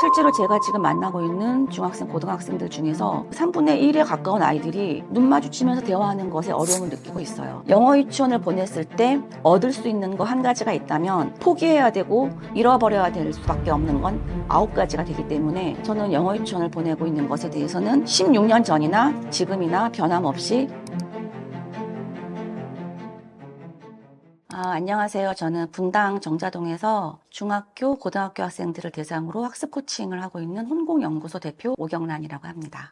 실제로 제가 지금 만나고 있는 중학생, 고등학생들 중에서 3분의 1에 가까운 아이들이 눈 마주치면서 대화하는 것에 어려움을 느끼고 있어요. 영어 유치원을 보냈을 때 얻을 수 있는 거 한 가지가 있다면 포기해야 되고 잃어버려야 될 수밖에 없는 건 9가지가 되기 때문에 저는 영어 유치원을 보내고 있는 것에 대해서는 16년 전이나 지금이나 변함없이 안녕하세요. 저는 분당 정자동에서 중학교, 고등학교 학생들을 대상으로 학습 코칭을 하고 있는 혼공연구소 대표 오경란이라고 합니다.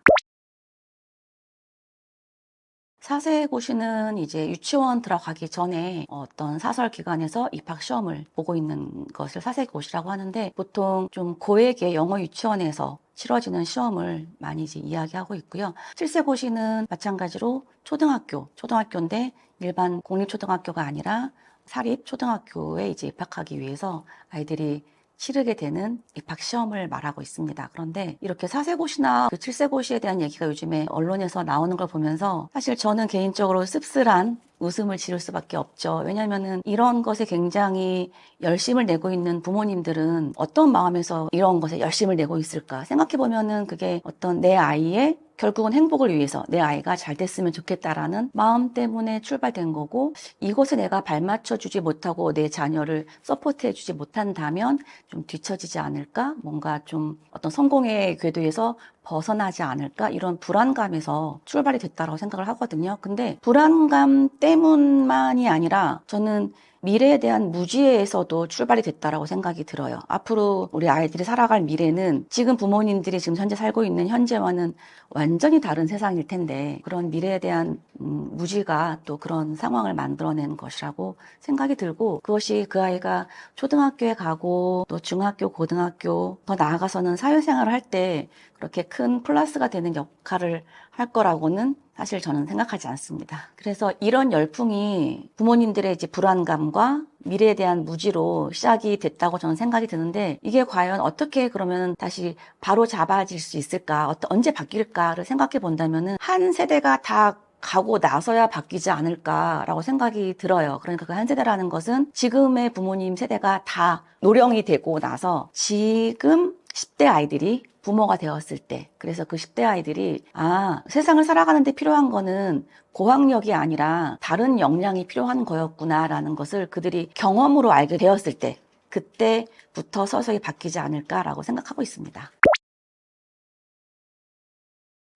사세고시는 이제 유치원 들어가기 전에 어떤 사설기관에서 입학시험을 보고 있는 것을 사세고시라고 하는데, 보통 좀 고액의 영어 유치원에서 치러지는 시험을 많이 이제 이야기하고 있고요. 칠세고시는 마찬가지로 초등학교인데 일반 공립초등학교가 아니라 사립초등학교에 이제 입학하기 위해서 아이들이 치르게 되는 입학시험을 말하고 있습니다. 그런데 이렇게 사세고시나 그 칠세고시에 대한 얘기가 요즘에 언론에서 나오는 걸 보면서 사실 저는 개인적으로 씁쓸한 웃음을 지를 수밖에 없죠. 왜냐하면은 이런 것에 굉장히 열심을 내고 있는 부모님들은 어떤 마음에서 이런 것에 열심을 내고 있을까 생각해보면은 그게 어떤 내 아이의 결국은 행복을 위해서 내 아이가 잘 됐으면 좋겠다라는 마음 때문에 출발된 거고, 이것에 내가 발맞춰 주지 못하고 내 자녀를 서포트해 주지 못한다면 좀 뒤처지지 않을까, 뭔가 좀 어떤 성공의 궤도에서 벗어나지 않을까, 이런 불안감에서 출발이 됐다고 생각을 하거든요. 근데 불안감 때문만이 아니라 저는 미래에 대한 무지에서도 출발이 됐다라고 생각이 들어요. 앞으로 우리 아이들이 살아갈 미래는 지금 부모님들이 지금 현재 살고 있는 현재와는 완전히 다른 세상일 텐데, 그런 미래에 대한 무지가 또 그런 상황을 만들어낸 것이라고 생각이 들고, 그것이 그 아이가 초등학교에 가고 또 중학교, 고등학교, 더 나아가서는 사회생활을 할 때 그렇게 큰 플러스가 되는 역할을 할 거라고는 사실 저는 생각하지 않습니다. 그래서 이런 열풍이 부모님들의 이제 불안감과 미래에 대한 무지로 시작이 됐다고 저는 생각이 드는데, 이게 과연 어떻게 그러면 다시 바로 잡아질 수 있을까, 언제 바뀔까를 생각해 본다면은 한 세대가 다 가고 나서야 바뀌지 않을까라고 생각이 들어요. 그러니까 그 한 세대라는 것은 지금의 부모님 세대가 다 노령이 되고 나서 지금 10대 아이들이 부모가 되었을 때, 그래서 그 10대 아이들이 세상을 살아가는 데 필요한 거는 고학력이 아니라 다른 역량이 필요한 거였구나라는 것을 그들이 경험으로 알게 되었을 때, 그때부터 서서히 바뀌지 않을까라고 생각하고 있습니다.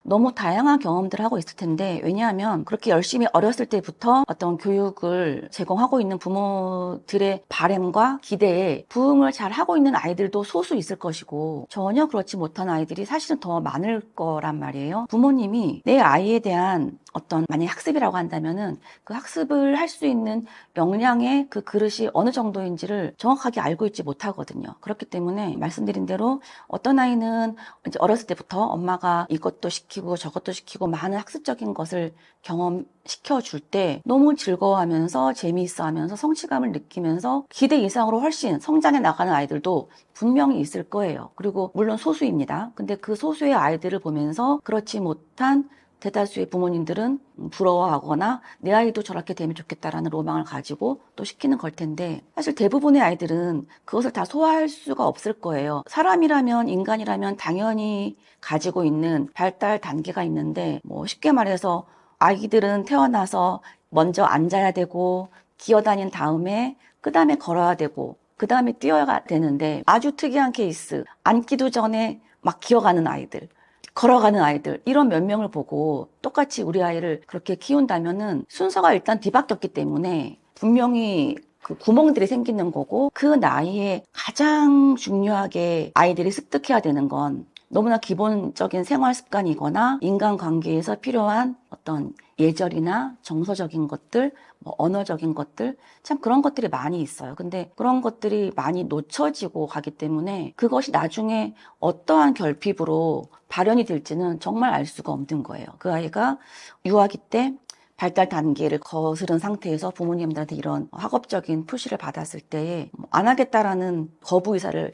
너무 다양한 경험들을 하고 있을 텐데, 왜냐하면 그렇게 열심히 어렸을 때부터 어떤 교육을 제공하고 있는 부모들의 바람과 기대에 부응을 잘 하고 있는 아이들도 소수 있을 것이고, 전혀 그렇지 못한 아이들이 사실은 더 많을 거란 말이에요. 부모님이 내 아이에 대한 어떤 만약 학습이라고 한다면은 그 학습을 할 수 있는 역량의 그 그릇이 어느 정도인지를 정확하게 알고 있지 못하거든요. 그렇기 때문에 말씀드린 대로 어떤 아이는 이제 어렸을 때부터 엄마가 이것도 시키고 저것도 시키고 많은 학습적인 것을 경험시켜 줄 때 너무 즐거워하면서 재미있어하면서 성취감을 느끼면서 기대 이상으로 훨씬 성장해 나가는 아이들도 분명히 있을 거예요. 그리고 물론 소수입니다. 근데 그 소수의 아이들을 보면서 그렇지 못한 대다수의 부모님들은 부러워하거나 내 아이도 저렇게 되면 좋겠다라는 로망을 가지고 또 시키는 걸 텐데, 사실 대부분의 아이들은 그것을 다 소화할 수가 없을 거예요. 사람이라면, 인간이라면 당연히 가지고 있는 발달 단계가 있는데, 쉽게 말해서 아기들은 태어나서 먼저 앉아야 되고 기어다닌 다음에 그 다음에 걸어야 되고 그 다음에 뛰어야 되는데, 아주 특이한 케이스, 앉기도 전에 막 기어가는 아이들, 걸어가는 아이들, 이런 몇 명을 보고 똑같이 우리 아이를 그렇게 키운다면은 순서가 일단 뒤바뀌었기 때문에 분명히 그 구멍들이 생기는 거고, 그 나이에 가장 중요하게 아이들이 습득해야 되는 건 너무나 기본적인 생활 습관이거나 인간관계에서 필요한 어떤 예절이나 정서적인 것들, 언어적인 것들, 참 그런 것들이 많이 있어요. 근데 그런 것들이 많이 놓쳐지고 가기 때문에 그것이 나중에 어떠한 결핍으로 발현이 될지는 정말 알 수가 없는 거예요. 그 아이가 유아기 때 발달 단계를 거스른 상태에서 부모님들한테 이런 학업적인 푸시를 받았을 때에 안 하겠다라는 거부 의사를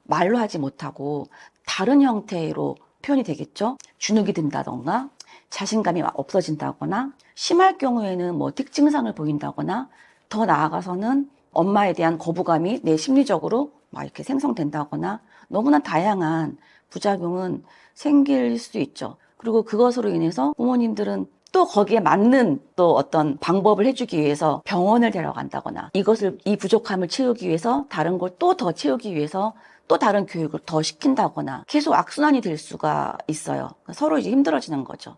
말로 하지 못하고 다른 형태로 표현이 되겠죠. 주눅이 든다던가 자신감이 없어진다거나, 심할 경우에는 특징상을 보인다거나, 더 나아가서는 엄마에 대한 거부감이 내 심리적으로 막 이렇게 생성된다거나, 너무나 다양한 부작용은 생길 수 있죠. 그리고 그것으로 인해서 부모님들은 또 거기에 맞는 또 어떤 방법을 해주기 위해서 병원을 데려간다거나 이 부족함을 채우기 위해서 다른 걸 또 더 채우기 위해서 또 다른 교육을 더 시킨다거나 계속 악순환이 될 수가 있어요. 서로 이제 힘들어지는 거죠.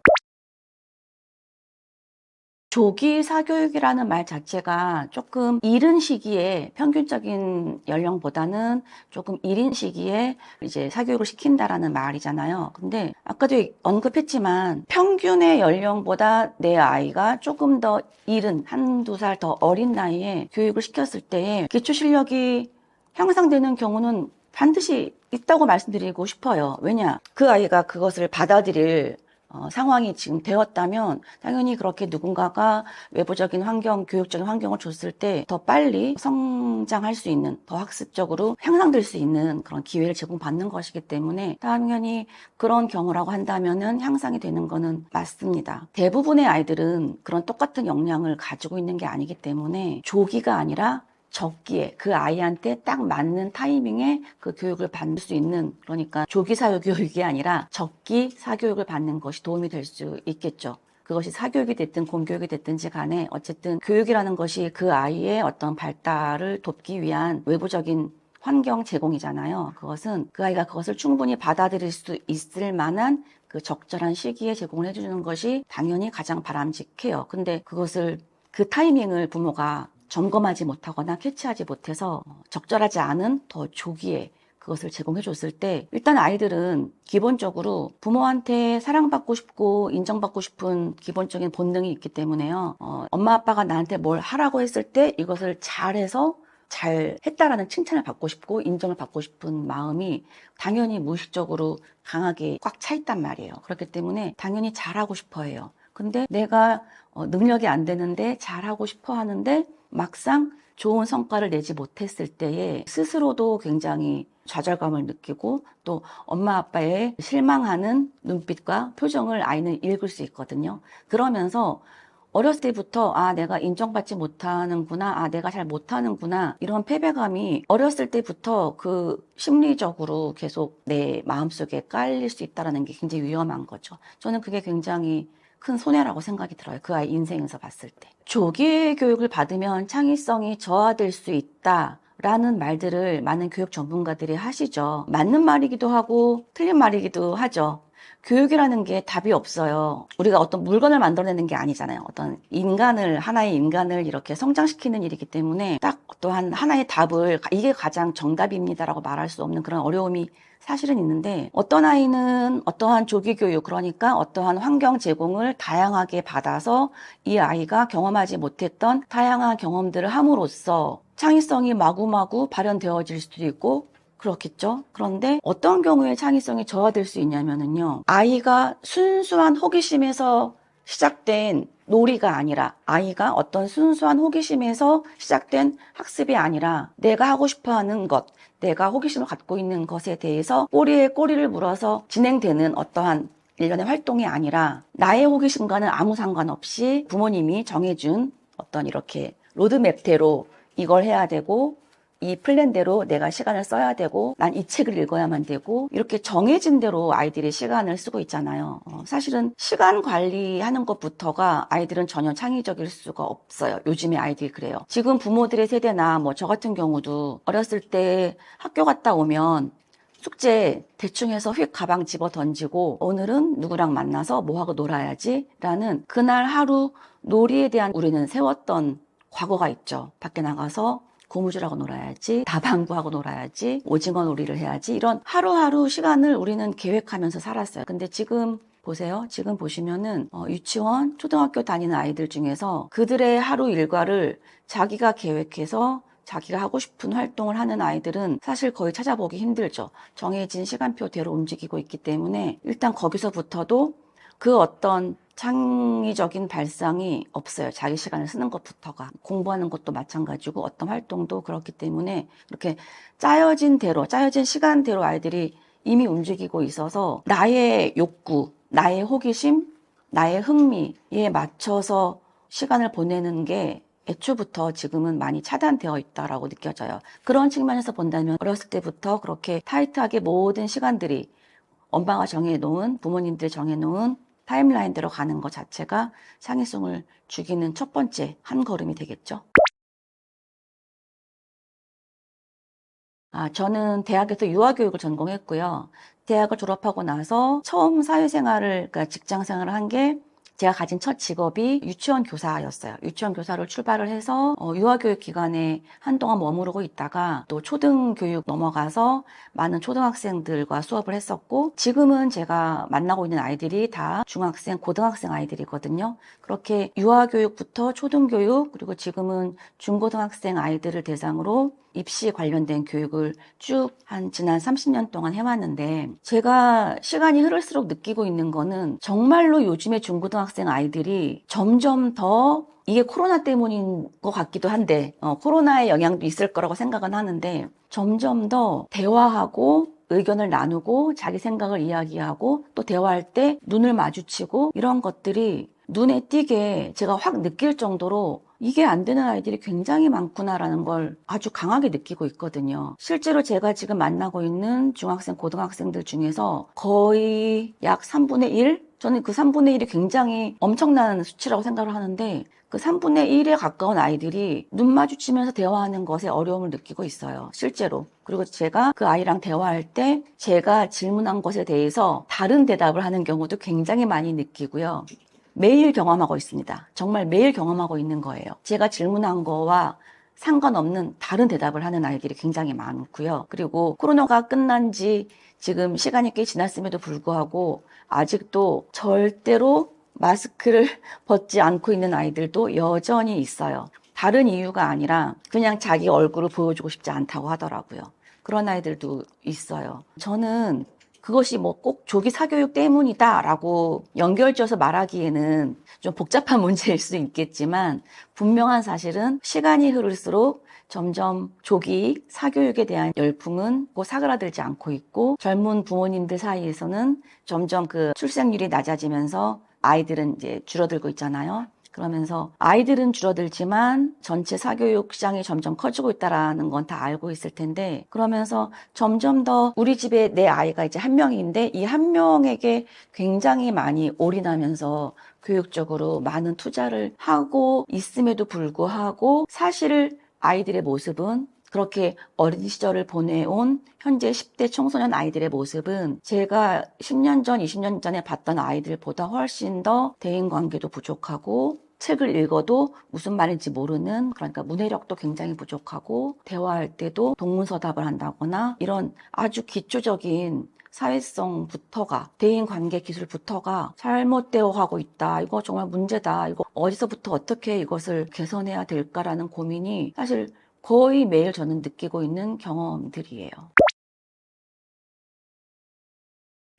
조기 사교육이라는 말 자체가 조금 이른 시기에 평균적인 연령보다는 조금 이른 시기에 이제 사교육을 시킨다라는 말이잖아요. 근데 아까도 언급했지만 평균의 연령보다 내 아이가 조금 더 이른 한두 살 더 어린 나이에 교육을 시켰을 때에 기초 실력이 향상되는 경우는 반드시 있다고 말씀드리고 싶어요. 왜냐? 그 아이가 그것을 받아들일 상황이 지금 되었다면 당연히 그렇게 누군가가 외부적인 환경, 교육적인 환경을 줬을 때 더 빨리 성장할 수 있는, 더 학습적으로 향상될 수 있는 그런 기회를 제공받는 것이기 때문에 당연히 그런 경우라고 한다면은 향상이 되는 거는 맞습니다. 대부분의 아이들은 그런 똑같은 역량을 가지고 있는 게 아니기 때문에 조기가 아니라 적기에 그 아이한테 딱 맞는 타이밍에 그 교육을 받을 수 있는, 그러니까 조기 사교육이 아니라 적기 사교육을 받는 것이 도움이 될 수 있겠죠. 그것이 사교육이 됐든 공교육이 됐든지 간에 어쨌든 교육이라는 것이 그 아이의 어떤 발달을 돕기 위한 외부적인 환경 제공이잖아요. 그것은 그 아이가 그것을 충분히 받아들일 수 있을 만한 그 적절한 시기에 제공을 해주는 것이 당연히 가장 바람직해요. 근데 그것을 그 타이밍을 부모가 점검하지 못하거나 캐치하지 못해서 적절하지 않은 더 조기에 그것을 제공해 줬을 때 일단 아이들은 기본적으로 부모한테 사랑받고 싶고 인정받고 싶은 기본적인 본능이 있기 때문에요. 엄마 아빠가 나한테 뭘 하라고 했을 때 이것을 잘해서 잘 했다라는 칭찬을 받고 싶고 인정을 받고 싶은 마음이 당연히 무의식적으로 강하게 꽉 차 있단 말이에요. 그렇기 때문에 당연히 잘하고 싶어 해요. 근데 내가 능력이 안 되는데 잘하고 싶어 하는데 막상 좋은 성과를 내지 못했을 때에 스스로도 굉장히 좌절감을 느끼고 또 엄마 아빠의 실망하는 눈빛과 표정을 아이는 읽을 수 있거든요. 그러면서 어렸을 때부터 내가 인정받지 못하는구나, 내가 잘 못하는구나, 이런 패배감이 어렸을 때부터 그 심리적으로 계속 내 마음속에 깔릴 수 있다는 게 굉장히 위험한 거죠. 저는 그게 굉장히 큰 손해라고 생각이 들어요. 그 아이 인생에서 봤을 때. 조기 교육을 받으면 창의성이 저하될 수 있다라는 말들을 많은 교육 전문가들이 하시죠. 맞는 말이기도 하고 틀린 말이기도 하죠. 교육이라는 게 답이 없어요. 우리가 어떤 물건을 만들어내는 게 아니잖아요. 어떤 하나의 인간을 이렇게 성장시키는 일이기 때문에 딱 어떠한 하나의 답을 이게 가장 정답입니다라고 말할 수 없는 그런 어려움이 사실은 있는데, 어떤 아이는 어떠한 조기 교육, 그러니까 어떠한 환경 제공을 다양하게 받아서 이 아이가 경험하지 못했던 다양한 경험들을 함으로써 창의성이 마구마구 발현되어질 수도 있고 그렇겠죠. 그런데 어떤 경우에 창의성이 저하될 수 있냐면요, 아이가 순수한 호기심에서 시작된 놀이가 아니라, 아이가 어떤 순수한 호기심에서 시작된 학습이 아니라 내가 하고 싶어하는 것, 내가 호기심을 갖고 있는 것에 대해서 꼬리에 꼬리를 물어서 진행되는 어떠한 일련의 활동이 아니라 나의 호기심과는 아무 상관없이 부모님이 정해준 어떤 이렇게 로드맵대로 이걸 해야 되고 이 플랜대로 내가 시간을 써야 되고 난 이 책을 읽어야만 되고 이렇게 정해진 대로 아이들이 시간을 쓰고 있잖아요. 사실은 시간 관리하는 것부터가 아이들은 전혀 창의적일 수가 없어요. 요즘의 아이들이 그래요. 지금 부모들의 세대나 저 같은 경우도 어렸을 때 학교 갔다 오면 숙제 대충 해서 휙 가방 집어 던지고 오늘은 누구랑 만나서 뭐하고 놀아야지 라는 그날 하루 놀이에 대한 우리는 세웠던 과거가 있죠. 밖에 나가서 고무줄하고 놀아야지, 다방구하고 놀아야지, 오징어 놀이를 해야지, 이런 하루하루 시간을 우리는 계획하면서 살았어요. 근데 지금 보세요. 지금 보시면은 유치원, 초등학교 다니는 아이들 중에서 그들의 하루 일과를 자기가 계획해서 자기가 하고 싶은 활동을 하는 아이들은 사실 거의 찾아보기 힘들죠. 정해진 시간표대로 움직이고 있기 때문에 일단 거기서부터도 그 어떤 창의적인 발상이 없어요. 자기 시간을 쓰는 것부터가. 공부하는 것도 마찬가지고 어떤 활동도 그렇기 때문에 이렇게 짜여진 시간대로 아이들이 이미 움직이고 있어서 나의 욕구, 나의 호기심, 나의 흥미에 맞춰서 시간을 보내는 게 애초부터 지금은 많이 차단되어 있다라고 느껴져요. 그런 측면에서 본다면 어렸을 때부터 그렇게 타이트하게 모든 시간들이 엄마가 정해놓은, 부모님들이 정해놓은 타임라인대로 가는 것 자체가 창의성을 죽이는 첫 번째 한 걸음이 되겠죠. 저는 대학에서 유아교육을 전공했고요. 대학을 졸업하고 나서 처음 사회생활을, 그러니까 직장생활을 한 게 제가 가진 첫 직업이 유치원 교사였어요. 유치원 교사를 출발을 해서 유아교육 기관에 한동안 머무르고 있다가 또 초등교육 넘어가서 많은 초등학생들과 수업을 했었고, 지금은 제가 만나고 있는 아이들이 다 중학생, 고등학생 아이들이거든요. 그렇게 유아교육부터 초등교육, 그리고 지금은 중고등학생 아이들을 대상으로 입시 관련된 교육을 쭉 지난 30년 동안 해왔는데, 제가 시간이 흐를수록 느끼고 있는 거는 정말로 요즘에 중고등학생 아이들이 점점 더, 이게 코로나 때문인 것 같기도 한데, 코로나의 영향도 있을 거라고 생각은 하는데, 점점 더 대화하고 의견을 나누고 자기 생각을 이야기하고 또 대화할 때 눈을 마주치고 이런 것들이 눈에 띄게 제가 확 느낄 정도로 이게 안 되는 아이들이 굉장히 많구나라는 걸 아주 강하게 느끼고 있거든요. 실제로 제가 지금 만나고 있는 중학생, 고등학생들 중에서 거의 약 3분의 1? 저는 그 3분의 1이 굉장히 엄청난 수치라고 생각을 하는데, 그 3분의 1에 가까운 아이들이 눈 마주치면서 대화하는 것에 어려움을 느끼고 있어요. 실제로. 그리고 제가 그 아이랑 대화할 때 제가 질문한 것에 대해서 다른 대답을 하는 경우도 굉장히 많이 느끼고요. 매일 경험하고 있습니다. 정말 매일 경험하고 있는 거예요. 제가 질문한 거와 상관없는 다른 대답을 하는 아이들이 굉장히 많고요. 그리고 코로나가 끝난 지 지금 시간이 꽤 지났음에도 불구하고 아직도 절대로 마스크를 벗지 않고 있는 아이들도 여전히 있어요. 다른 이유가 아니라 그냥 자기 얼굴을 보여주고 싶지 않다고 하더라고요. 그런 아이들도 있어요. 저는 그것이 뭐 꼭 조기 사교육 때문이다라고 연결지어서 말하기에는 좀 복잡한 문제일 수 있겠지만, 분명한 사실은 시간이 흐를수록 점점 조기 사교육에 대한 열풍은 사그라들지 않고 있고, 젊은 부모님들 사이에서는 점점 그 출생률이 낮아지면서 아이들은 이제 줄어들고 있잖아요. 그러면서 아이들은 줄어들지만 전체 사교육 시장이 점점 커지고 있다라는 건 다 알고 있을 텐데, 그러면서 점점 더 우리 집에 내 아이가 이제 한 명인데 이 한 명에게 굉장히 많이 올인하면서 교육적으로 많은 투자를 하고 있음에도 불구하고, 사실 아이들의 모습은, 그렇게 어린 시절을 보내온 현재 10대 청소년 아이들의 모습은 제가 10년 전, 20년 전에 봤던 아이들보다 훨씬 더 대인관계도 부족하고, 책을 읽어도 무슨 말인지 모르는, 그러니까 문해력도 굉장히 부족하고, 대화할 때도 동문서답을 한다거나 이런 아주 기초적인 사회성부터가, 대인관계 기술부터가 잘못되어 가고 있다. 이거 정말 문제다. 이거 어디서부터 어떻게 이것을 개선해야 될까라는 고민이 사실 거의 매일 저는 느끼고 있는 경험들이에요.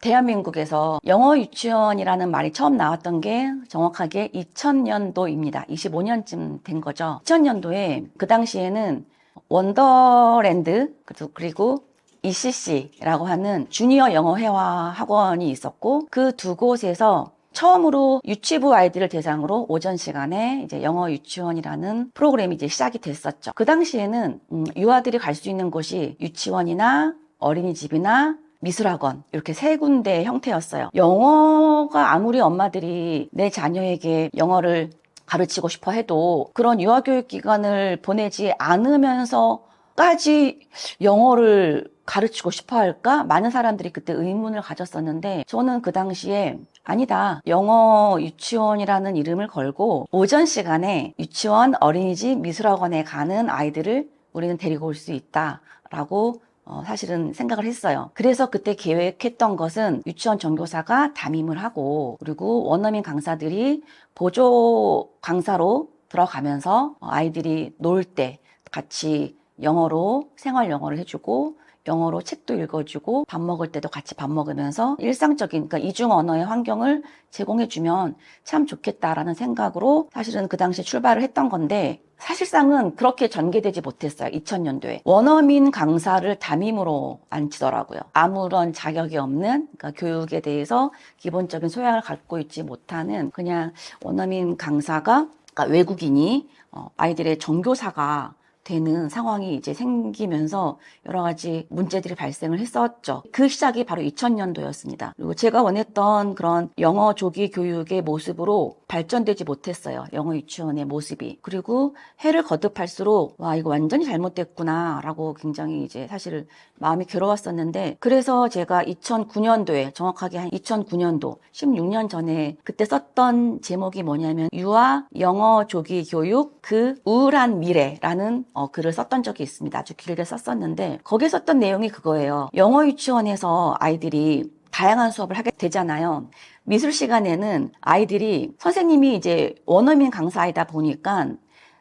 대한민국에서 영어 유치원이라는 말이 처음 나왔던 게 정확하게 2000년도입니다. 25년쯤 된 거죠. 2000년도에 그 당시에는 원더랜드 그리고 ECC라고 하는 주니어 영어 회화 학원이 있었고, 그 두 곳에서 처음으로 유치부 아이들을 대상으로 오전 시간에 이제 영어 유치원이라는 프로그램이 이제 시작이 됐었죠. 그 당시에는 유아들이 갈 수 있는 곳이 유치원이나 어린이집이나 미술학원, 이렇게 세 군데 형태였어요. 영어가 아무리 엄마들이 내 자녀에게 영어를 가르치고 싶어 해도 그런 유아교육기관을 보내지 않으면서까지 영어를 가르치고 싶어 할까? 많은 사람들이 그때 의문을 가졌었는데, 저는 그 당시에 아니다, 영어 유치원이라는 이름을 걸고 오전 시간에 유치원, 어린이집, 미술학원에 가는 아이들을 우리는 데리고 올 수 있다라고 사실은 생각을 했어요. 그래서 그때 계획했던 것은 유치원 전교사가 담임을 하고, 그리고 원어민 강사들이 보조 강사로 들어가면서 아이들이 놀 때 같이 영어로 생활 영어를 해주고, 영어로 책도 읽어주고, 밥 먹을 때도 같이 밥 먹으면서 일상적인, 그러니까 이중 언어의 환경을 제공해주면 참 좋겠다라는 생각으로 사실은 그 당시에 출발을 했던 건데, 사실상은 그렇게 전개되지 못했어요. 2000년도에 원어민 강사를 담임으로 앉히더라고요. 아무런 자격이 없는, 그러니까 교육에 대해서 기본적인 소양을 갖고 있지 못하는 그냥 원어민 강사가 그러니까 외국인이 아이들의 전교사가 되는 상황이 이제 생기면서 여러 가지 문제들이 발생을 했었죠. 그 시작이 바로 2000년도였습니다. 그리고 제가 원했던 그런 영어 조기 교육의 모습으로 발전되지 못했어요. 영어 유치원의 모습이. 그리고 해를 거듭할수록 와, 이거 완전히 잘못됐구나 라고 굉장히 이제 사실 마음이 괴로웠었는데, 그래서 제가 2009년도에 정확하게 한 2009년도 16년 전에 그때 썼던 제목이 뭐냐면 유아 영어 조기 교육 그 우울한 미래라는 글을 썼던 적이 있습니다. 아주 길게 썼었는데 거기에 썼던 내용이 그거예요. 영어 유치원에서 아이들이 다양한 수업을 하게 되잖아요. 미술 시간에는 아이들이 선생님이 이제 원어민 강사이다 보니까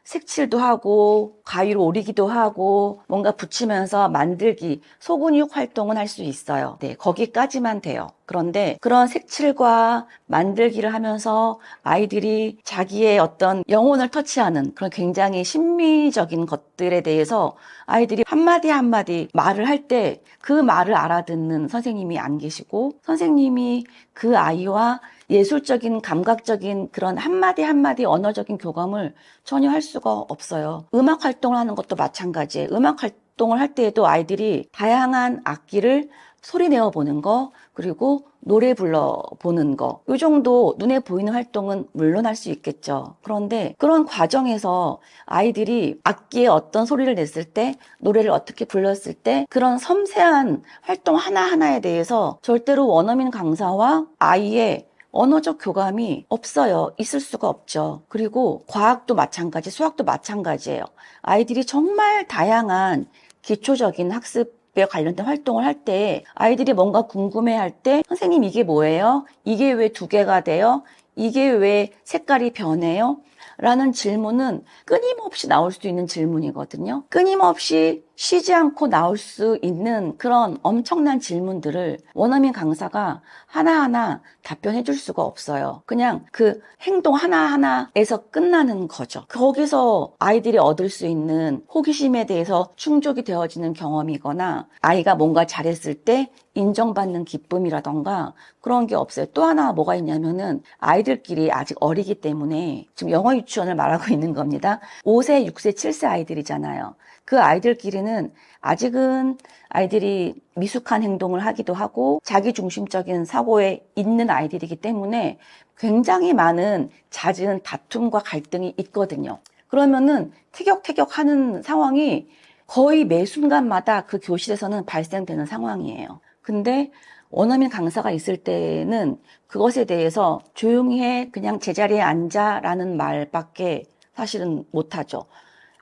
색칠도 하고 가위로 오리기도 하고 뭔가 붙이면서 만들기, 소근육 활동은 할 수 있어요. 네, 거기까지만 돼요. 그런데 그런 색칠과 만들기를 하면서 아이들이 자기의 어떤 영혼을 터치하는 그런 굉장히 심미적인 것들에 대해서 아이들이 한마디 한마디 말을 할 때 그 말을 알아듣는 선생님이 안 계시고, 선생님이 그 아이와 예술적인 감각적인 그런 한마디 한마디 언어적인 교감을 전혀 할 수가 없어요. 음악 활동을 하는 것도 마찬가지예요. 음악 활동을 할 때에도 아이들이 다양한 악기를 소리 내어 보는 거, 그리고 노래 불러 보는 거, 이 정도 눈에 보이는 활동은 물론 할 수 있겠죠. 그런데 그런 과정에서 아이들이 악기에 어떤 소리를 냈을 때, 노래를 어떻게 불렀을 때, 그런 섬세한 활동 하나하나에 대해서 절대로 원어민 강사와 아이의 언어적 교감이 없어요. 있을 수가 없죠. 그리고 과학도 마찬가지, 수학도 마찬가지예요. 아이들이 정말 다양한 기초적인 학습에 관련된 활동을 할 때 아이들이 뭔가 궁금해할 때 선생님 이게 뭐예요? 이게 왜 두 개가 돼요? 이게 왜 색깔이 변해요? 라는 질문은 끊임없이 나올 수 있는 질문이거든요. 끊임없이 쉬지 않고 나올 수 있는 그런 엄청난 질문들을 원어민 강사가 하나하나 답변해 줄 수가 없어요. 그냥 그 행동 하나하나에서 끝나는 거죠. 거기서 아이들이 얻을 수 있는 호기심에 대해서 충족이 되어지는 경험이거나 아이가 뭔가 잘했을 때 인정받는 기쁨이라던가 그런 게 없어요. 또 하나 뭐가 있냐면은 아이들끼리 아직 어리기 때문에 지금 영어 유치원을 말하고 있는 겁니다. 5세, 6세, 7세 아이들이잖아요. 그 아이들끼리는 아직은 아이들이 미숙한 행동을 하기도 하고 자기중심적인 사고에 있는 아이들이기 때문에 굉장히 많은 잦은 다툼과 갈등이 있거든요. 그러면은 티격태격 하는 상황이 거의 매 순간마다 그 교실에서는 발생되는 상황이에요. 근데 원어민 강사가 있을 때는 그것에 대해서 조용히 해, 그냥 제자리에 앉아라는 말밖에 사실은 못하죠.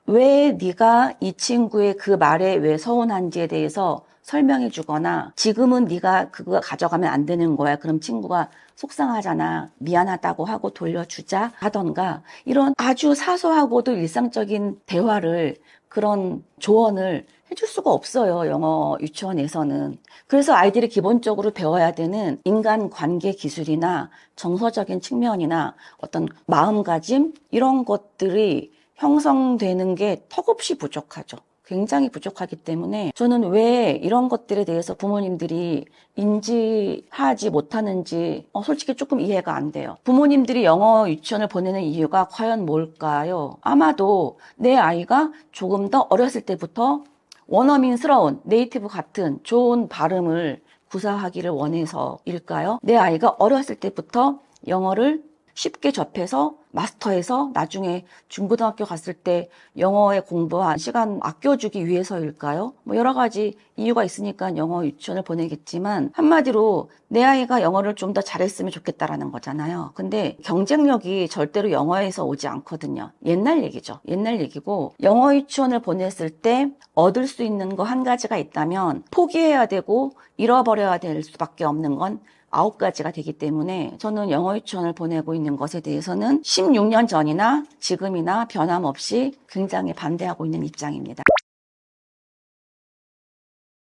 왜 네가 이 친구의 그 말에 왜 서운한지에 대해서 설명해 주거나 지금은 네가 그거 가져가면 안 되는 거야. 그럼 친구가 속상하잖아. 미안하다고 하고 돌려주자 하던가 이런 아주 사소하고도 일상적인 대화를 그런 조언을 해줄 수가 없어요. 영어 유치원에서는. 그래서 아이들이 기본적으로 배워야 되는 인간관계 기술이나 정서적인 측면이나 어떤 마음가짐 이런 것들이 형성되는 게 턱없이 부족하죠. 굉장히 부족하기 때문에 저는 왜 이런 것들에 대해서 부모님들이 인지하지 못하는지 솔직히 조금 이해가 안 돼요. 부모님들이 영어 유치원을 보내는 이유가 과연 뭘까요? 아마도 내 아이가 조금 더 어렸을 때부터 원어민스러운 네이티브 같은 좋은 발음을 구사하기를 원해서일까요? 내 아이가 어렸을 때부터 영어를 쉽게 접해서 마스터해서 나중에 중고등학교 갔을 때 영어에 공부한 시간 아껴주기 위해서일까요? 뭐 여러 가지 이유가 있으니까 영어 유치원을 보내겠지만 한마디로 내 아이가 영어를 좀 더 잘했으면 좋겠다라는 거잖아요. 근데 경쟁력이 절대로 영어에서 오지 않거든요. 옛날 얘기죠. 옛날 얘기고 영어 유치원을 보냈을 때 얻을 수 있는 거 한 가지가 있다면 포기해야 되고 잃어버려야 될 수밖에 없는 건 9가지가 되기 때문에 저는 영어 유치원을 보내고 있는 것에 대해서는 16년 전이나 지금이나 변함없이 굉장히 반대하고 있는 입장입니다.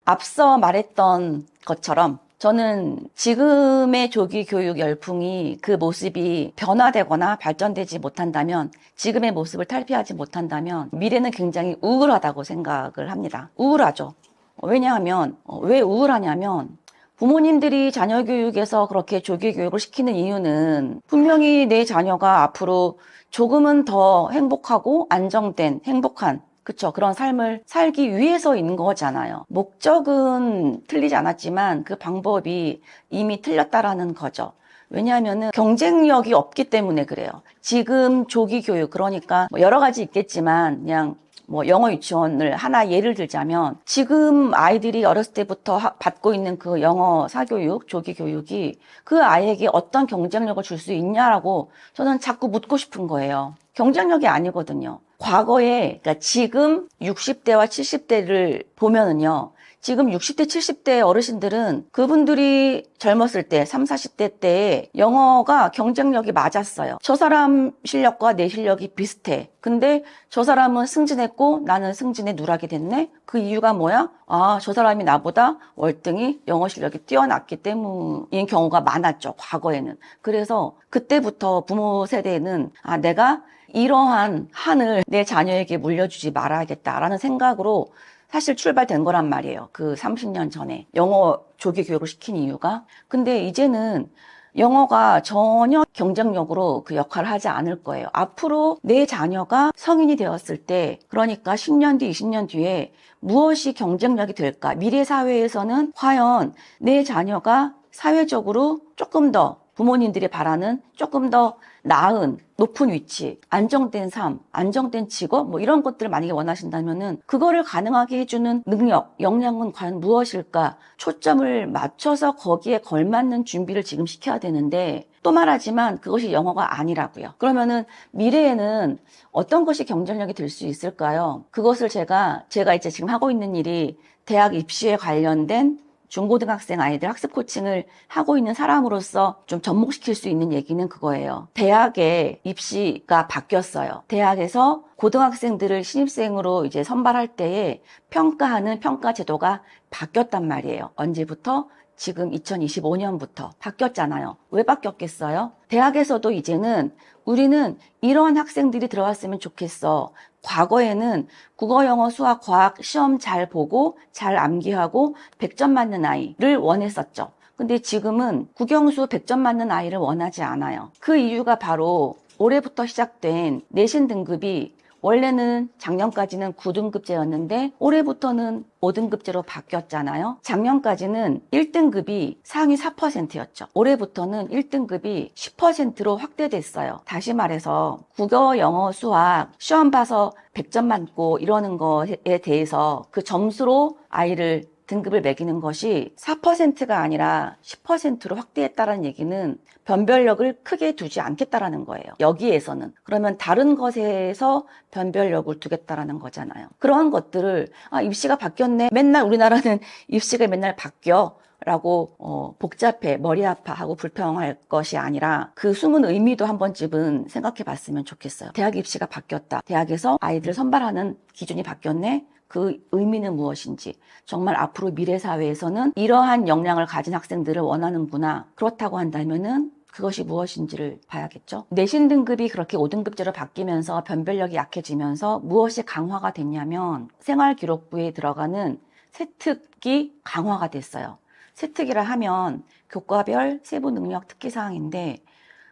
앞서 말했던 것처럼 저는 지금의 조기 교육 열풍이 그 모습이 변화되거나 발전되지 못한다면, 지금의 모습을 탈피하지 못한다면 미래는 굉장히 우울하다고 생각을 합니다. 우울하죠. 왜냐하면 왜 우울하냐면 부모님들이 자녀 교육에서 그렇게 조기 교육을 시키는 이유는 분명히 내 자녀가 앞으로 조금은 더 행복하고 안정된 행복한 그쵸. 그런 삶을 살기 위해서인 거잖아요. 목적은 틀리지 않았지만 그 방법이 이미 틀렸다라는 거죠. 왜냐하면은 경쟁력이 없기 때문에 그래요. 지금 조기 교육, 그러니까 뭐 여러 가지 있겠지만 그냥 뭐 영어 유치원을 하나 예를 들자면 지금 아이들이 어렸을 때부터 받고 있는 그 영어 사교육, 조기 교육이 그 아이에게 어떤 경쟁력을 줄 수 있냐라고 저는 자꾸 묻고 싶은 거예요. 경쟁력이 아니거든요. 과거에, 그러니까 지금 60대와 70대를 보면은요. 지금 60대, 70대 어르신들은 그분들이 젊었을 때, 3, 40대 때에 영어가 경쟁력이 맞았어요. 저 사람 실력과 내 실력이 비슷해. 근데 저 사람은 승진했고 나는 승진에 누락이 됐네? 그 이유가 뭐야? 아, 저 사람이 나보다 월등히 영어 실력이 뛰어났기 때문인 경우가 많았죠, 과거에는. 그래서 그때부터 부모 세대는 아, 내가 이러한 한을 내 자녀에게 물려주지 말아야겠다라는 생각으로 사실 출발된 거란 말이에요. 그 30년 전에 영어 조기 교육을 시킨 이유가. 근데 이제는 영어가 전혀 경쟁력으로 그 역할을 하지 않을 거예요. 앞으로 내 자녀가 성인이 되었을 때, 그러니까 10년 뒤, 20년 뒤에 무엇이 경쟁력이 될까? 미래 사회에서는 과연 내 자녀가 사회적으로 조금 더 부모님들이 바라는 조금 더 나은 높은 위치, 안정된 삶, 안정된 직업 뭐 이런 것들을 만약에 원하신다면은 그거를 가능하게 해주는 능력, 역량은 과연 무엇일까? 초점을 맞춰서 거기에 걸맞는 준비를 지금 시켜야 되는데 또 말하지만 그것이 영어가 아니라고요. 그러면은 미래에는 어떤 것이 경쟁력이 될 수 있을까요? 그것을 제가 이제 지금 하고 있는 일이 대학 입시에 관련된 중고등학생 아이들 학습 코칭을 하고 있는 사람으로서 좀 접목시킬 수 있는 얘기는 그거예요. 대학의 입시가 바뀌었어요. 대학에서 고등학생들을 신입생으로 이제 선발할 때에 평가하는 평가 제도가 바뀌었단 말이에요. 언제부터? 지금 2025년부터 바뀌었잖아요. 왜 바뀌었겠어요? 대학에서도 이제는 우리는 이런 학생들이 들어왔으면 좋겠어. 과거에는 국어, 영어, 수학, 과학 시험 잘 보고 잘 암기하고 100점 맞는 아이를 원했었죠. 근데 지금은 국영수 100점 맞는 아이를 원하지 않아요. 그 이유가 바로 올해부터 시작된 내신 등급이 원래는 작년까지는 9등급제였는데 올해부터는 5등급제로 바뀌었잖아요. 작년까지는 1등급이 상위 4%였죠. 올해부터는 1등급이 10%로 확대됐어요. 다시 말해서 국어, 영어, 수학 시험 봐서 100점 맞고 이러는 거에 대해서 그 점수로 아이를 등급을 매기는 것이 4%가 아니라 10%로 확대했다는 얘기는 변별력을 크게 두지 않겠다라는 거예요. 여기에서는. 그러면 다른 것에서 변별력을 두겠다라는 거잖아요. 그러한 것들을 입시가 바뀌었네. 맨날 우리나라는 입시가 맨날 바뀌어. 라고 복잡해 머리 아파하고 불평할 것이 아니라 그 숨은 의미도 한 번쯤은 생각해 봤으면 좋겠어요. 대학 입시가 바뀌었다. 대학에서 아이들을 선발하는 기준이 바뀌었네. 그 의미는 무엇인지, 정말 앞으로 미래 사회에서는 이러한 역량을 가진 학생들을 원하는구나. 그렇다고 한다면은 그것이 무엇인지를 봐야겠죠. 내신 등급이 그렇게 5등급제로 바뀌면서 변별력이 약해지면서 무엇이 강화가 됐냐면 생활기록부에 들어가는 세특이 강화가 됐어요. 세특이라 하면 교과별 세부 능력 특기사항인데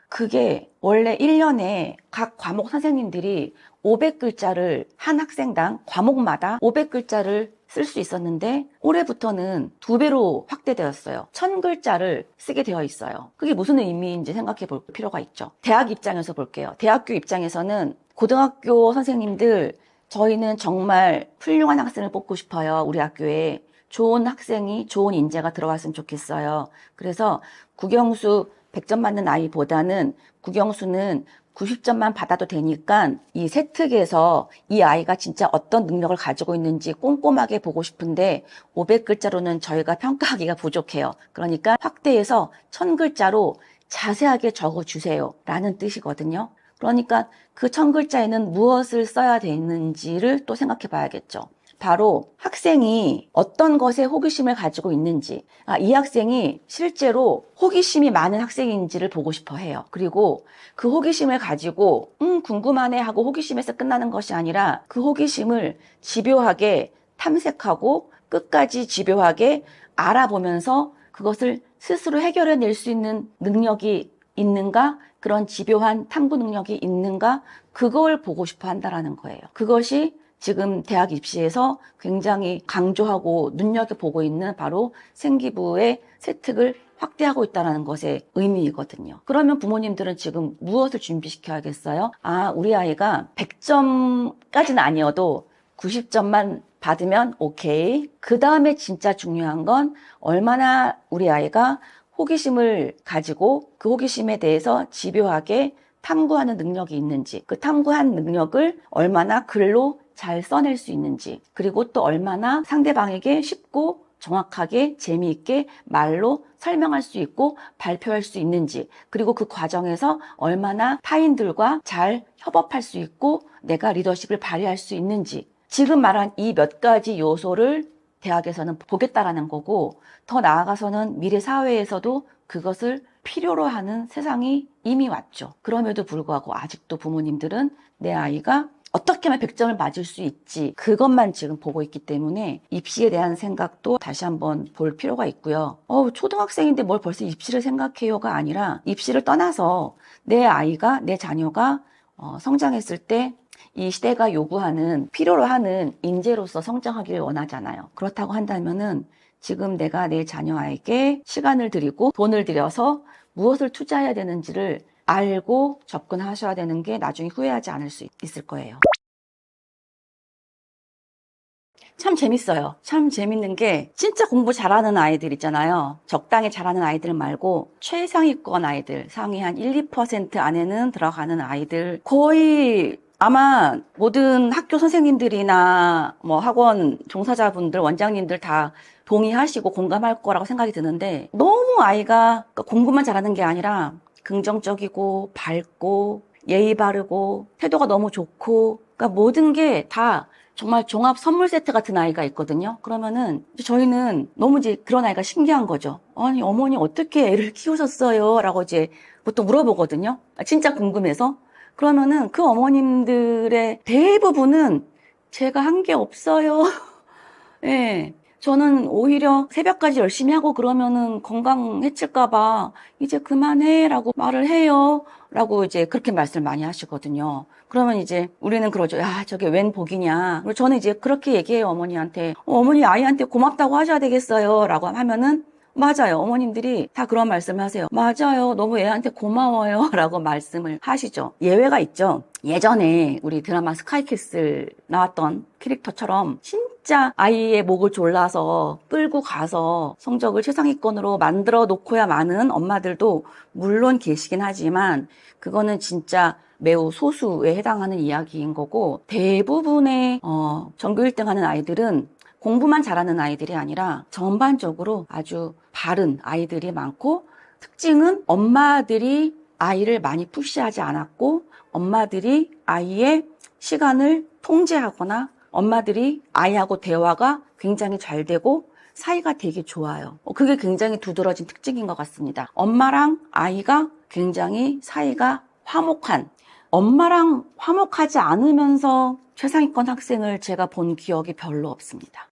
그게 원래 1년에 각 과목 선생님들이 500글자를 한 학생당 과목마다 500글자를 쓸 수 있었는데 올해부터는 2배로 확대되었어요. 1000글자를 쓰게 되어 있어요. 그게 무슨 의미인지 생각해 볼 필요가 있죠. 대학 입장에서 볼게요. 대학교 입장에서는 고등학교 선생님들 저희는 정말 훌륭한 학생을 뽑고 싶어요. 우리 학교에 좋은 학생이 좋은 인재가 들어왔으면 좋겠어요. 그래서 국영수 100점 맞는 아이보다는 국영수는 90점만 받아도 되니까 이 세특에서 이 아이가 진짜 어떤 능력을 가지고 있는지 꼼꼼하게 보고 싶은데 500글자로는 저희가 평가하기가 부족해요. 그러니까 확대해서 1000글자로 자세하게 적어주세요 라는 뜻이거든요. 그러니까 그 1000글자에는 무엇을 써야 되는지를 또 생각해 봐야겠죠. 바로 학생이 어떤 것에 호기심을 가지고 있는지, 이 학생이 실제로 호기심이 많은 학생인지를 보고 싶어 해요. 그리고 그 호기심을 가지고 궁금하네 하고 호기심에서 끝나는 것이 아니라 그 호기심을 집요하게 탐색하고 끝까지 집요하게 알아보면서 그것을 스스로 해결해낼 수 있는 능력이 있는가? 그런 집요한 탐구 능력이 있는가? 그걸 보고 싶어 한다라는 거예요. 그것이 지금 대학 입시에서 굉장히 강조하고 눈여겨보고 있는 바로 생기부의 세특을 확대하고 있다는 것의 의미이거든요. 그러면 부모님들은 지금 무엇을 준비시켜야겠어요? 우리 아이가 100점까지는 아니어도 90점만 받으면 오케이. 그 다음에 진짜 중요한 건 얼마나 우리 아이가 호기심을 가지고 그 호기심에 대해서 집요하게 탐구하는 능력이 있는지, 그 탐구한 능력을 얼마나 글로 잘 써낼 수 있는지, 그리고 또 얼마나 상대방에게 쉽고 정확하게 재미있게 말로 설명할 수 있고 발표할 수 있는지, 그리고 그 과정에서 얼마나 타인들과 잘 협업할 수 있고 내가 리더십을 발휘할 수 있는지, 지금 말한 이 몇 가지 요소를 대학에서는 보겠다라는 거고, 더 나아가서는 미래 사회에서도 그것을 필요로 하는 세상이 이미 왔죠. 그럼에도 불구하고 아직도 부모님들은 내 아이가 어떻게 하면 100점을 맞을 수 있지, 그것만 지금 보고 있기 때문에 입시에 대한 생각도 다시 한번 볼 필요가 있고요. 초등학생인데 뭘 벌써 입시를 생각해요가 아니라, 입시를 떠나서 내 아이가, 내 자녀가 성장했을 때 이 시대가 요구하는, 필요로 하는 인재로서 성장하기를 원하잖아요. 그렇다고 한다면은 지금 내가 내 자녀에게 시간을 들이고 돈을 들여서 무엇을 투자해야 되는지를 알고 접근하셔야 되는 게 나중에 후회하지 않을 수 있을 거예요. 참 재밌어요. 참 재밌는 게, 진짜 공부 잘하는 아이들 있잖아요. 적당히 잘하는 아이들 말고 최상위권 아이들, 상위 한 1, 2% 안에는 들어가는 아이들, 거의 아마 모든 학교 선생님들이나 뭐 학원 종사자분들, 원장님들 다 동의하시고 공감할 거라고 생각이 드는데, 너무 아이가 공부만 잘하는 게 아니라 긍정적이고 밝고 예의 바르고 태도가 너무 좋고, 그러니까 모든 게 다 정말 종합 선물 세트 같은 아이가 있거든요. 그러면은 저희는 너무 이제 그런 아이가 신기한 거죠. 아니, 어머니 어떻게 애를 키우셨어요? 라고 이제 보통 물어보거든요. 진짜 궁금해서. 그러면은 그 어머님들의 대부분은 제가 한 게 없어요. 예. 저는 오히려 새벽까지 열심히 하고 그러면은 건강 해칠까봐 이제 그만해 라고 말을 해요. 라고 이제 그렇게 말씀을 많이 하시거든요. 그러면 이제 우리는 그러죠. 야, 저게 웬 복이냐. 그리고 저는 이제 그렇게 얘기해요, 어머니한테. 어머니 아이한테 고맙다고 하셔야 되겠어요. 라고 하면은, 맞아요. 어머님들이 다 그런 말씀을 하세요. 맞아요. 너무 애한테 고마워요. 라고 말씀을 하시죠. 예외가 있죠. 예전에 우리 드라마 스카이캐슬 나왔던 캐릭터처럼 진짜 아이의 목을 졸라서 끌고 가서 성적을 최상위권으로 만들어 놓고야 마는 엄마들도 물론 계시긴 하지만, 그거는 진짜 매우 소수에 해당하는 이야기인 거고, 대부분의 전교 1등 하는 아이들은 공부만 잘하는 아이들이 아니라 전반적으로 아주 바른 아이들이 많고, 특징은 엄마들이 아이를 많이 푸시하지 않았고, 엄마들이 아이의 시간을 통제하거나 엄마들이 아이하고 대화가 굉장히 잘 되고 사이가 되게 좋아요. 그게 굉장히 두드러진 특징인 것 같습니다. 엄마랑 아이가 굉장히 사이가 화목한, 엄마랑 화목하지 않으면서 최상위권 학생을 제가 본 기억이 별로 없습니다.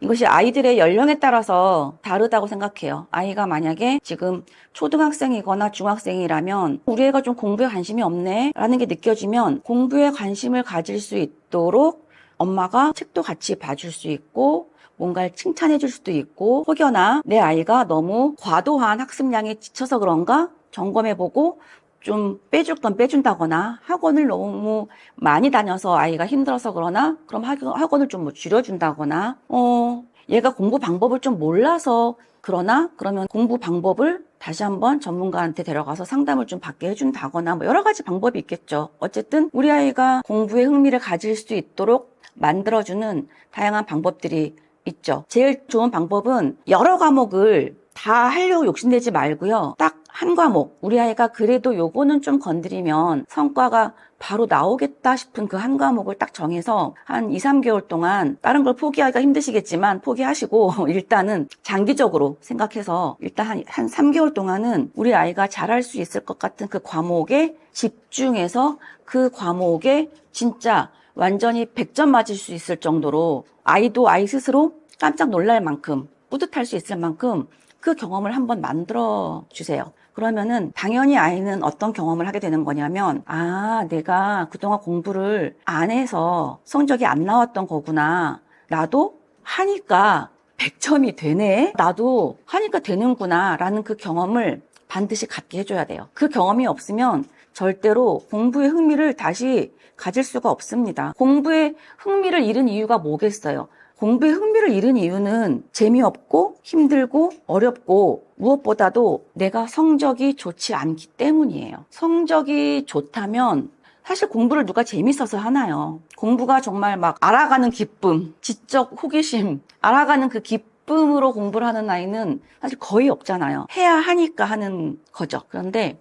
이것이 아이들의 연령에 따라서 다르다고 생각해요. 아이가 만약에 지금 초등학생이거나 중학생이라면 우리 애가 좀 공부에 관심이 없네 라는 게 느껴지면 공부에 관심을 가질 수 있도록 엄마가 책도 같이 봐줄 수 있고 뭔가를 칭찬해 줄 수도 있고, 혹여나 내 아이가 너무 과도한 학습량에 지쳐서 그런가 점검해보고 좀 빼줄 건 빼준다거나, 학원을 너무 많이 다녀서 아이가 힘들어서 그러나 그럼 학원을 좀 뭐 줄여준다거나, 얘가 공부 방법을 좀 몰라서 그러면 공부 방법을 다시 한번 전문가한테 데려가서 상담을 좀 받게 해준다거나, 뭐 여러 가지 방법이 있겠죠. 어쨌든 우리 아이가 공부에 흥미를 가질 수 있도록 만들어주는 다양한 방법들이 있죠. 제일 좋은 방법은 여러 과목을 다 하려고 욕심내지 말고요. 딱 한 과목, 우리 아이가 그래도 요거는 좀 건드리면 성과가 바로 나오겠다 싶은 그 한 과목을 딱 정해서 한 2, 3개월 동안, 다른 걸 포기하기가 힘드시겠지만 포기하시고 일단은 장기적으로 생각해서 일단 한 3개월 동안은 우리 아이가 잘할 수 있을 것 같은 그 과목에 집중해서 그 과목에 진짜 완전히 100점 맞을 수 있을 정도로 아이도 아이 스스로 깜짝 놀랄 만큼, 뿌듯할 수 있을 만큼 그 경험을 한번 만들어 주세요. 그러면은 당연히 아이는 어떤 경험을 하게 되는 거냐면, 아, 내가 그동안 공부를 안 해서 성적이 안 나왔던 거구나. 나도 하니까 100점이 되네. 나도 하니까 되는구나. 라는 그 경험을 반드시 갖게 해줘야 돼요. 그 경험이 없으면 절대로 공부에 흥미를 다시 가질 수가 없습니다. 공부에 흥미를 잃은 이유가 뭐겠어요? 공부에 흥미를 잃은 이유는 재미없고 힘들고 어렵고 무엇보다도 내가 성적이 좋지 않기 때문이에요. 성적이 좋다면 사실 공부를 누가 재밌어서 하나요? 공부가 정말 막 알아가는 기쁨, 지적 호기심, 알아가는 그 기쁨으로 공부를 하는 아이는 사실 거의 없잖아요. 해야 하니까 하는 거죠. 그런데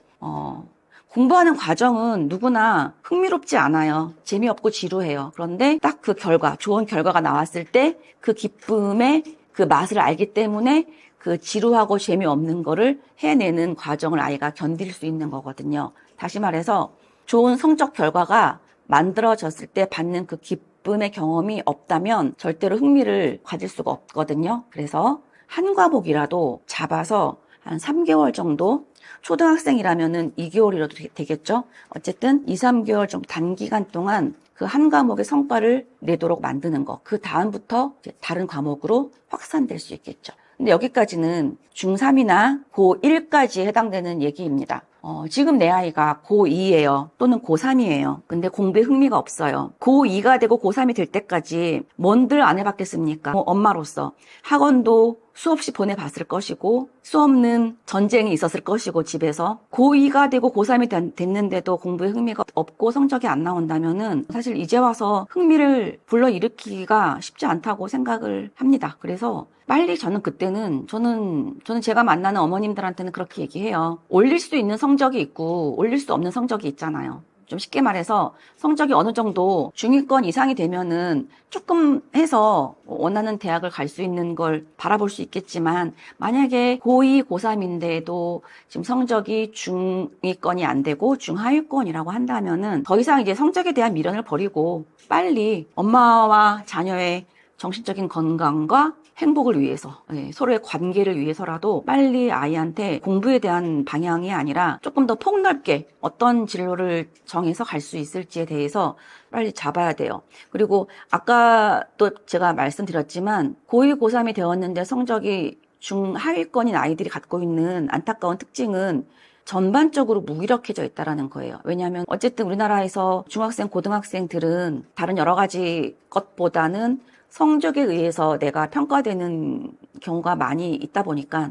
공부하는 과정은 누구나 흥미롭지 않아요. 재미없고 지루해요. 그런데 딱 그 결과, 좋은 결과가 나왔을 때 그 기쁨의 그 맛을 알기 때문에 그 지루하고 재미없는 거를 해내는 과정을 아이가 견딜 수 있는 거거든요. 다시 말해서 좋은 성적 결과가 만들어졌을 때 받는 그 기쁨의 경험이 없다면 절대로 흥미를 가질 수가 없거든요. 그래서 한 과목이라도 잡아서 한 3개월 정도, 초등학생이라면은 2개월이라도 되겠죠. 어쨌든 2, 3개월 정도 단기간 동안 그 한 과목의 성과를 내도록 만드는 거. 그 다음부터 이제 다른 과목으로 확산될 수 있겠죠. 근데 여기까지는 중3이나 고1까지 해당되는 얘기입니다. 지금 내 아이가 고2예요. 또는 고3이에요. 근데 공부에 흥미가 없어요. 고2가 되고 고3이 될 때까지 뭔들 안 해봤겠습니까? 엄마로서 학원도 수없이 보내봤을 것이고 수없는 전쟁이 있었을 것이고 집에서 고2가 되고 고3이 됐는데도 공부에 흥미가 없고 성적이 안 나온다면은 사실 이제 와서 흥미를 불러일으키기가 쉽지 않다고 생각을 합니다. 그래서 빨리 저는 제가 만나는 어머님들한테는 그렇게 얘기해요. 올릴 수 있는 성적이 있고 올릴 수 없는 성적이 있잖아요. 좀 쉽게 말해서 성적이 어느 정도 중위권 이상이 되면은 조금 해서 원하는 대학을 갈 수 있는 걸 바라볼 수 있겠지만 만약에 고2, 고3인데도 지금 성적이 중위권이 안 되고 중하위권이라고 한다면은 더 이상 이제 성적에 대한 미련을 버리고 빨리 엄마와 자녀의 정신적인 건강과 행복을 위해서, 서로의 관계를 위해서라도 빨리 아이한테 공부에 대한 방향이 아니라 조금 더 폭넓게 어떤 진로를 정해서 갈 수 있을지에 대해서 빨리 잡아야 돼요. 그리고 아까 또 제가 말씀드렸지만 고2, 고3이 되었는데 성적이 중하위권인 아이들이 갖고 있는 안타까운 특징은 전반적으로 무기력해져 있다는 거예요. 왜냐하면 어쨌든 우리나라에서 중학생, 고등학생들은 다른 여러 가지 것보다는 성적에 의해서 내가 평가되는 경우가 많이 있다 보니까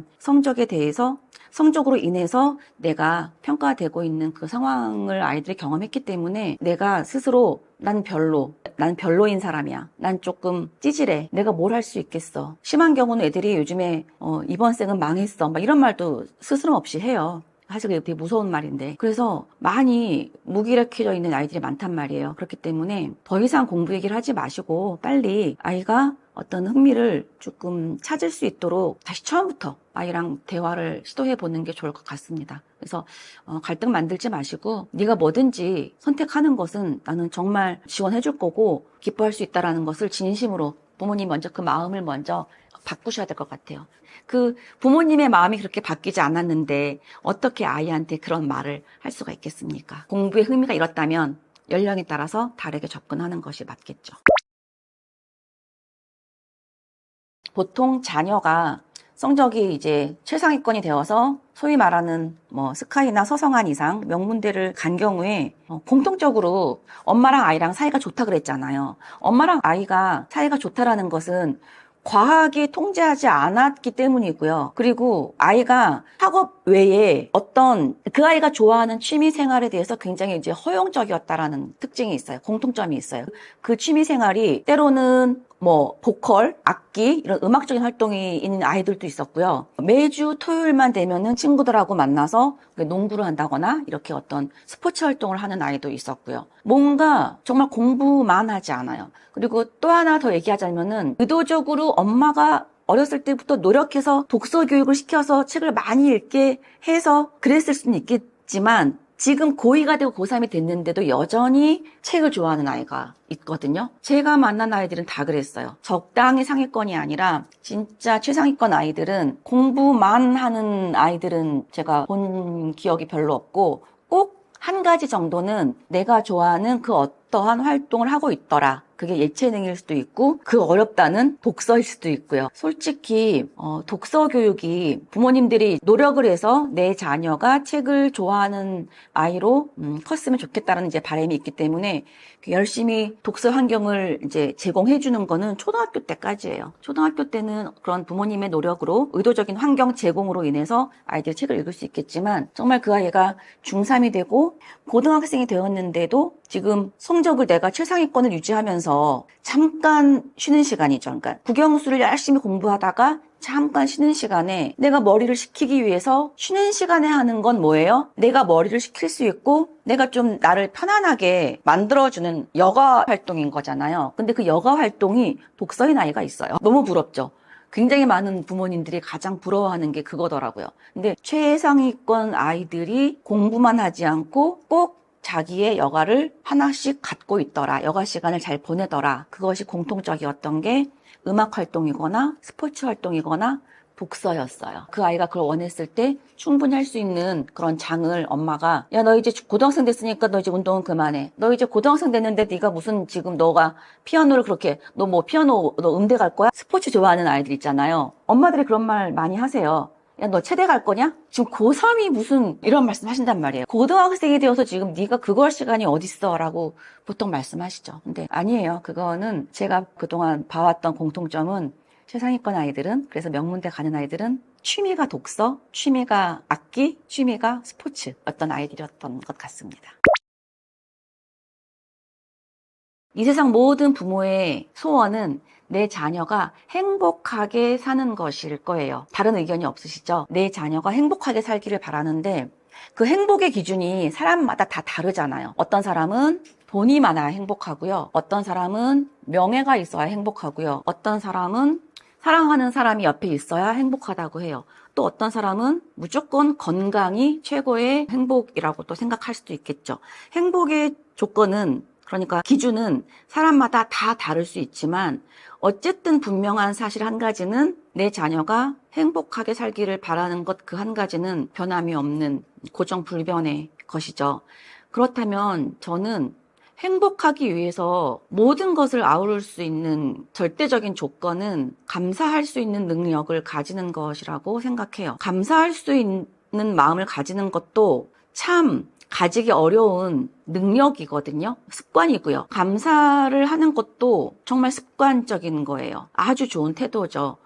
성적으로 인해서 내가 평가되고 있는 그 상황을 아이들이 경험했기 때문에 내가 스스로 난 별로인 사람이야. 난 조금 찌질해. 내가 뭘 할 수 있겠어. 심한 경우는 애들이 요즘에 이번 생은 망했어. 막 이런 말도 스스럼 없이 해요. 사실 그게 되게 무서운 말인데. 그래서 많이 무기력해져 있는 아이들이 많단 말이에요. 그렇기 때문에 더 이상 공부 얘기를 하지 마시고 빨리 아이가 어떤 흥미를 조금 찾을 수 있도록 다시 처음부터 아이랑 대화를 시도해 보는 게 좋을 것 같습니다. 그래서 갈등 만들지 마시고 네가 뭐든지 선택하는 것은 나는 정말 지원해 줄 거고 기뻐할 수 있다라는 것을 진심으로 부모님 먼저 그 마음을 먼저 바꾸셔야 될 것 같아요. 그 부모님의 마음이 그렇게 바뀌지 않았는데 어떻게 아이한테 그런 말을 할 수가 있겠습니까? 공부에 흥미가 잃었다면 연령에 따라서 다르게 접근하는 것이 맞겠죠. 보통 자녀가 성적이 이제 최상위권이 되어서 소위 말하는 스카이나 서성한 이상 명문대를 간 경우에 공통적으로 엄마랑 아이랑 사이가 좋다 그랬잖아요. 엄마랑 아이가 사이가 좋다라는 것은 과하게 통제하지 않았기 때문이고요. 그리고 아이가 학업 외에 어떤 그 아이가 좋아하는 취미 생활에 대해서 굉장히 이제 허용적이었다라는 특징이 있어요. 공통점이 있어요. 그 취미 생활이 때로는 보컬, 악기 이런 음악적인 활동이 있는 아이들도 있었고요. 매주 토요일만 되면은 친구들하고 만나서 농구를 한다거나 이렇게 어떤 스포츠 활동을 하는 아이도 있었고요. 뭔가 정말 공부만 하지 않아요. 그리고 또 하나 더 얘기하자면은 의도적으로 엄마가 어렸을 때부터 노력해서 독서 교육을 시켜서 책을 많이 읽게 해서 그랬을 수는 있겠지만 지금 고2가 되고 고3이 됐는데도 여전히 책을 좋아하는 아이가 있거든요. 제가 만난 아이들은 다 그랬어요. 적당히 상위권이 아니라 진짜 최상위권 아이들은 공부만 하는 아이들은 제가 본 기억이 별로 없고 꼭 한 가지 정도는 내가 좋아하는 그 어떠한 활동을 하고 있더라. 그게 예체능일 수도 있고 그 어렵다는 독서일 수도 있고요. 솔직히 독서 교육이 부모님들이 노력을 해서 내 자녀가 책을 좋아하는 아이로 컸으면 좋겠다는 이제 바람이 있기 때문에 열심히 독서 환경을 이제 제공해 주는 거는 초등학교 때까지예요. 초등학교 때는 그런 부모님의 노력으로 의도적인 환경 제공으로 인해서 아이들이 책을 읽을 수 있겠지만 정말 그 아이가 중3이 되고 고등학생이 되었는데도 지금 성적을 내가 최상위권을 유지하면서 잠깐 쉬는 시간이죠. 그러니까 국영수를 열심히 공부하다가 잠깐 쉬는 시간에 내가 머리를 식히기 위해서 쉬는 시간에 하는 건 뭐예요? 내가 머리를 식힐 수 있고 내가 좀 나를 편안하게 만들어주는 여가 활동인 거잖아요. 근데 그 여가 활동이 독서인 아이가 있어요. 너무 부럽죠? 굉장히 많은 부모님들이 가장 부러워하는 게 그거더라고요. 근데 최상위권 아이들이 공부만 하지 않고 꼭 자기의 여가를 하나씩 갖고 있더라. 여가 시간을 잘 보내더라. 그것이 공통적이었던 게 음악 활동이거나 스포츠 활동이거나 독서였어요. 그 아이가 그걸 원했을 때 충분히 할 수 있는 그런 장을 엄마가 야, 너 이제 고등학생 됐으니까 너 이제 운동은 그만해. 너 이제 고등학생 됐는데 네가 무슨 지금 너가 피아노를 그렇게 너 뭐 피아노 너 음대 갈 거야? 스포츠 좋아하는 아이들 있잖아요. 엄마들이 그런 말 많이 하세요. 야, 너 체대 갈 거냐? 지금 고3이 무슨 이런 말씀 하신단 말이에요. 고등학생이 되어서 지금 네가 그거 할 시간이 어딨어? 라고 보통 말씀하시죠. 근데 아니에요. 그거는 제가 그동안 봐왔던 공통점은 최상위권 아이들은, 그래서 명문대 가는 아이들은 취미가 독서, 취미가 악기, 취미가 스포츠였던 아이들이었던 것 같습니다. 이 세상 모든 부모의 소원은 내 자녀가 행복하게 사는 것일 거예요. 다른 의견이 없으시죠? 내 자녀가 행복하게 살기를 바라는데 그 행복의 기준이 사람마다 다 다르잖아요. 어떤 사람은 돈이 많아야 행복하고요. 어떤 사람은 명예가 있어야 행복하고요. 어떤 사람은 사랑하는 사람이 옆에 있어야 행복하다고 해요. 또 어떤 사람은 무조건 건강이 최고의 행복이라고 또 생각할 수도 있겠죠. 행복의 조건은, 그러니까 기준은 사람마다 다 다를 수 있지만 어쨌든 분명한 사실 한 가지는 내 자녀가 행복하게 살기를 바라는 것, 그 한 가지는 변함이 없는 고정불변의 것이죠. 그렇다면 저는 행복하기 위해서 모든 것을 아우를 수 있는 절대적인 조건은 감사할 수 있는 능력을 가지는 것이라고 생각해요. 감사할 수 있는 마음을 가지는 것도 참 가지기 어려운 능력이거든요. 습관이고요. 감사를 하는 것도 정말 습관적인 거예요. 아주 좋은 태도죠.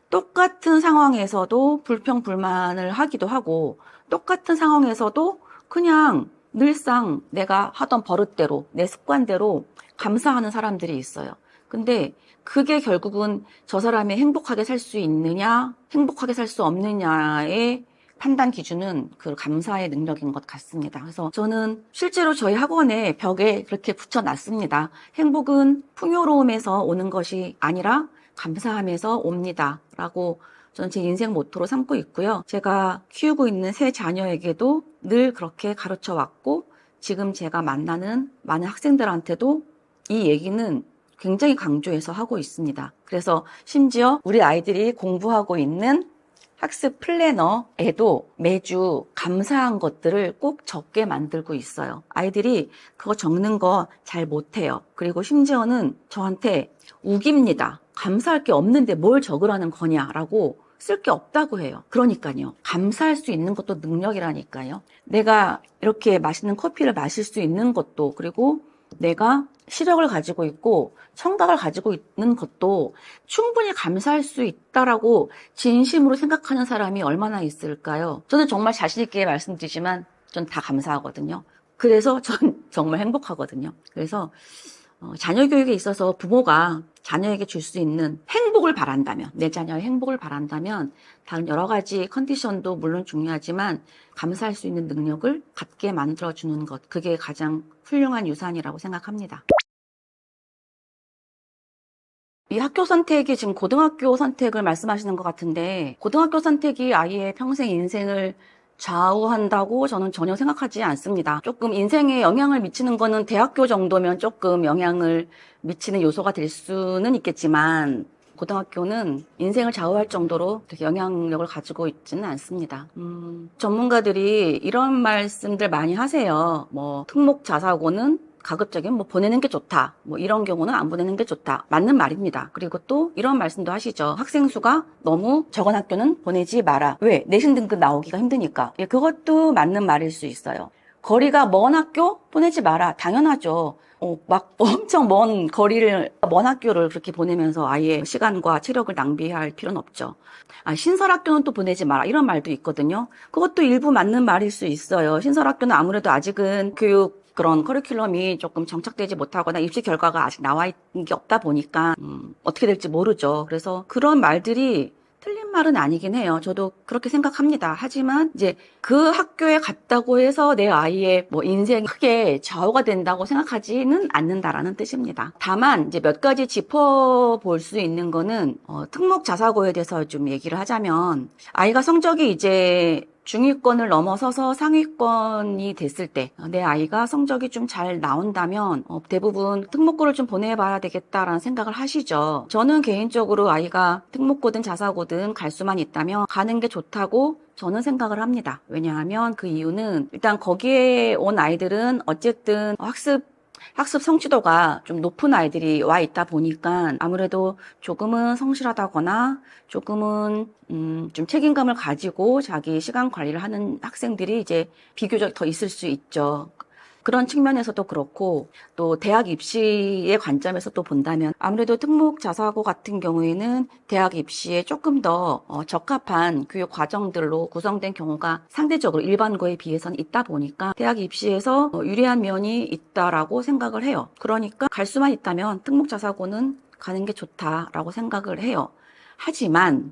똑같은 상황에서도 불평불만을 하기도 하고 똑같은 상황에서도 그냥 늘상 내가 하던 버릇대로 내 습관대로 감사하는 사람들이 있어요. 근데 그게 결국은 저 사람이 행복하게 살 수 있느냐, 행복하게 살 수 없느냐의 판단 기준은 그 감사의 능력인 것 같습니다. 그래서 저는 실제로 저희 학원에 벽에 그렇게 붙여놨습니다. 행복은 풍요로움에서 오는 것이 아니라 감사하면서 옵니다. 라고 저는 제 인생 모토로 삼고 있고요. 제가 키우고 있는 세 자녀에게도 늘 그렇게 가르쳐 왔고 지금 제가 만나는 많은 학생들한테도 이 얘기는 굉장히 강조해서 하고 있습니다. 그래서 심지어 우리 아이들이 공부하고 있는 학습 플래너에도 매주 감사한 것들을 꼭 적게 만들고 있어요. 아이들이 그거 적는 거 잘 못해요. 그리고 심지어는 저한테 우깁니다. 감사할 게 없는데 뭘 적으라는 거냐라고, 쓸 게 없다고 해요. 그러니까요. 감사할 수 있는 것도 능력이라니까요. 내가 이렇게 맛있는 커피를 마실 수 있는 것도, 그리고 내가 시력을 가지고 있고 청각을 가지고 있는 것도 충분히 감사할 수 있다라고 진심으로 생각하는 사람이 얼마나 있을까요? 저는 정말 자신 있게 말씀드리지만 전 다 감사하거든요. 그래서 전 정말 행복하거든요. 그래서 자녀 교육에 있어서 부모가 자녀에게 줄 수 있는 행복을 바란다면, 내 자녀의 행복을 바란다면 다른 여러 가지 컨디션도 물론 중요하지만 감사할 수 있는 능력을 갖게 만들어주는 것, 그게 가장 훌륭한 유산이라고 생각합니다. 이 학교 선택이 지금 고등학교 선택을 말씀하시는 것 같은데, 고등학교 선택이 아이의 평생 인생을 좌우한다고 저는 전혀 생각하지 않습니다. 조금 인생에 영향을 미치는 거는 대학교 정도면 조금 영향을 미치는 요소가 될 수는 있겠지만 고등학교는 인생을 좌우할 정도로 되게 영향력을 가지고 있지는 않습니다. 전문가들이 이런 말씀들 많이 하세요. 뭐 특목 자사고는 가급적이면 뭐 보내는 게 좋다. 뭐 이런 경우는 안 보내는 게 좋다. 맞는 말입니다. 그리고 또 이런 말씀도 하시죠. 학생 수가 너무 적은 학교는 보내지 마라. 왜? 내신 등급 나오기가 힘드니까. 예, 그것도 맞는 말일 수 있어요. 거리가 먼 학교 보내지 마라. 당연하죠. 막 엄청 먼 거리를, 먼 학교를 그렇게 보내면서 아예 시간과 체력을 낭비할 필요는 없죠. 신설학교는 또 보내지 마라. 이런 말도 있거든요. 그것도 일부 맞는 말일 수 있어요. 신설학교는 아무래도 아직은 교육 그런 커리큘럼이 조금 정착되지 못하거나 입시 결과가 아직 나와 있는 게 없다 보니까 어떻게 될지 모르죠. 그래서 그런 말들이 틀린 말은 아니긴 해요. 저도 그렇게 생각합니다. 하지만 이제 그 학교에 갔다고 해서 내 아이의 뭐 인생이 크게 좌우가 된다고 생각하지는 않는다라는 뜻입니다. 다만 이제 몇 가지 짚어볼 수 있는 거는 특목 자사고에 대해서 좀 얘기를 하자면 아이가 성적이 이제 중위권을 넘어서서 상위권이 됐을 때 내 아이가 성적이 좀 잘 나온다면 대부분 특목고를 좀 보내봐야 되겠다라는 생각을 하시죠. 저는 개인적으로 아이가 특목고든 자사고든 갈 수만 있다면 가는 게 좋다고 저는 생각을 합니다. 왜냐하면 그 이유는 일단 거기에 온 아이들은 어쨌든 학습 성취도가 좀 높은 아이들이 와 있다 보니까 아무래도 조금은 성실하다거나 조금은 좀 책임감을 가지고 자기 시간 관리를 하는 학생들이 이제 비교적 더 있을 수 있죠. 그런 측면에서도 그렇고 또 대학 입시의 관점에서 또 본다면 아무래도 특목 자사고 같은 경우에는 대학 입시에 조금 더 적합한 교육 과정들로 구성된 경우가 상대적으로 일반고에 비해서는 있다 보니까 대학 입시에서 유리한 면이 있다라고 생각을 해요. 그러니까 갈 수만 있다면 특목 자사고는 가는 게 좋다라고 생각을 해요. 하지만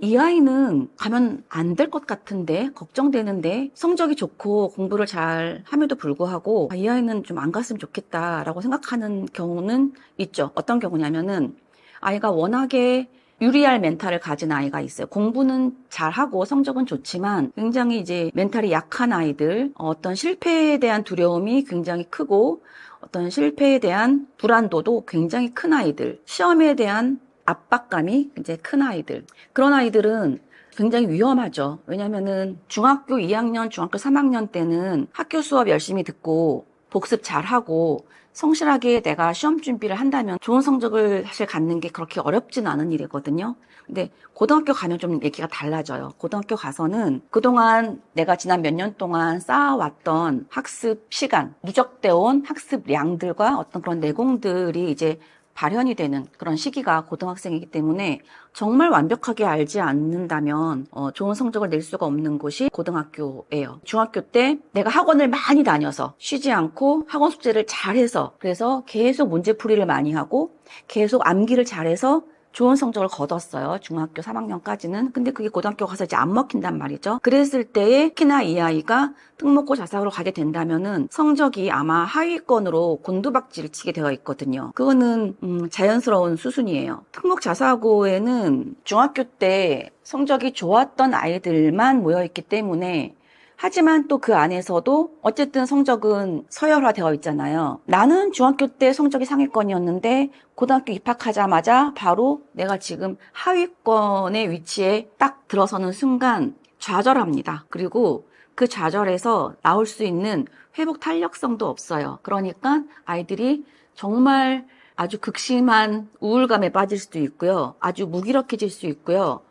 이 아이는 가면 안 될 것 같은데 걱정되는데 성적이 좋고 공부를 잘 함에도 불구하고 이 아이는 좀 안 갔으면 좋겠다라고 생각하는 경우는 있죠. 어떤 경우냐면은 아이가 워낙에 유리할 멘탈을 가진 아이가 있어요. 공부는 잘하고 성적은 좋지만 굉장히 이제 멘탈이 약한 아이들, 어떤 실패에 대한 두려움이 굉장히 크고 어떤 실패에 대한 불안도도 굉장히 큰 아이들, 시험에 대한 압박감이 이제 큰 아이들. 그런 아이들은 굉장히 위험하죠. 왜냐면은 중학교 2학년, 중학교 3학년 때는 학교 수업 열심히 듣고 복습 잘하고 성실하게 내가 시험 준비를 한다면 좋은 성적을 사실 갖는 게 그렇게 어렵진 않은 일이거든요. 근데 고등학교 가면 좀 얘기가 달라져요. 고등학교 가서는 그동안 내가 지난 몇 년 동안 쌓아왔던 학습 시간, 누적되어 온 학습량들과 어떤 그런 내공들이 이제 발현이 되는 그런 시기가 고등학생이기 때문에 정말 완벽하게 알지 않는다면 좋은 성적을 낼 수가 없는 곳이 고등학교예요. 중학교 때 내가 학원을 많이 다녀서 쉬지 않고 학원 숙제를 잘해서 그래서 계속 문제풀이를 많이 하고 계속 암기를 잘해서 좋은 성적을 거뒀어요. 중학교 3학년까지는. 근데 그게 고등학교 가서 이제 안 먹힌단 말이죠. 그랬을 때에 특히나 이 아이가 특목고 자사고로 가게 된다면은 성적이 아마 하위권으로 곤두박질을 치게 되어 있거든요. 그거는 자연스러운 수순이에요. 특목 자사고에는 중학교 때 성적이 좋았던 아이들만 모여있기 때문에 하지만 또 그 안에서도 어쨌든 성적은 서열화되어 있잖아요. 나는 중학교 때 성적이 상위권이었는데 고등학교 입학하자마자 바로 내가 지금 하위권의 위치에 딱 들어서는 순간 좌절합니다. 그리고 그 좌절에서 나올 수 있는 회복 탄력성도 없어요. 그러니까 아이들이 정말 아주 극심한 우울감에 빠질 수도 있고요. 아주 무기력해질 수 있고요.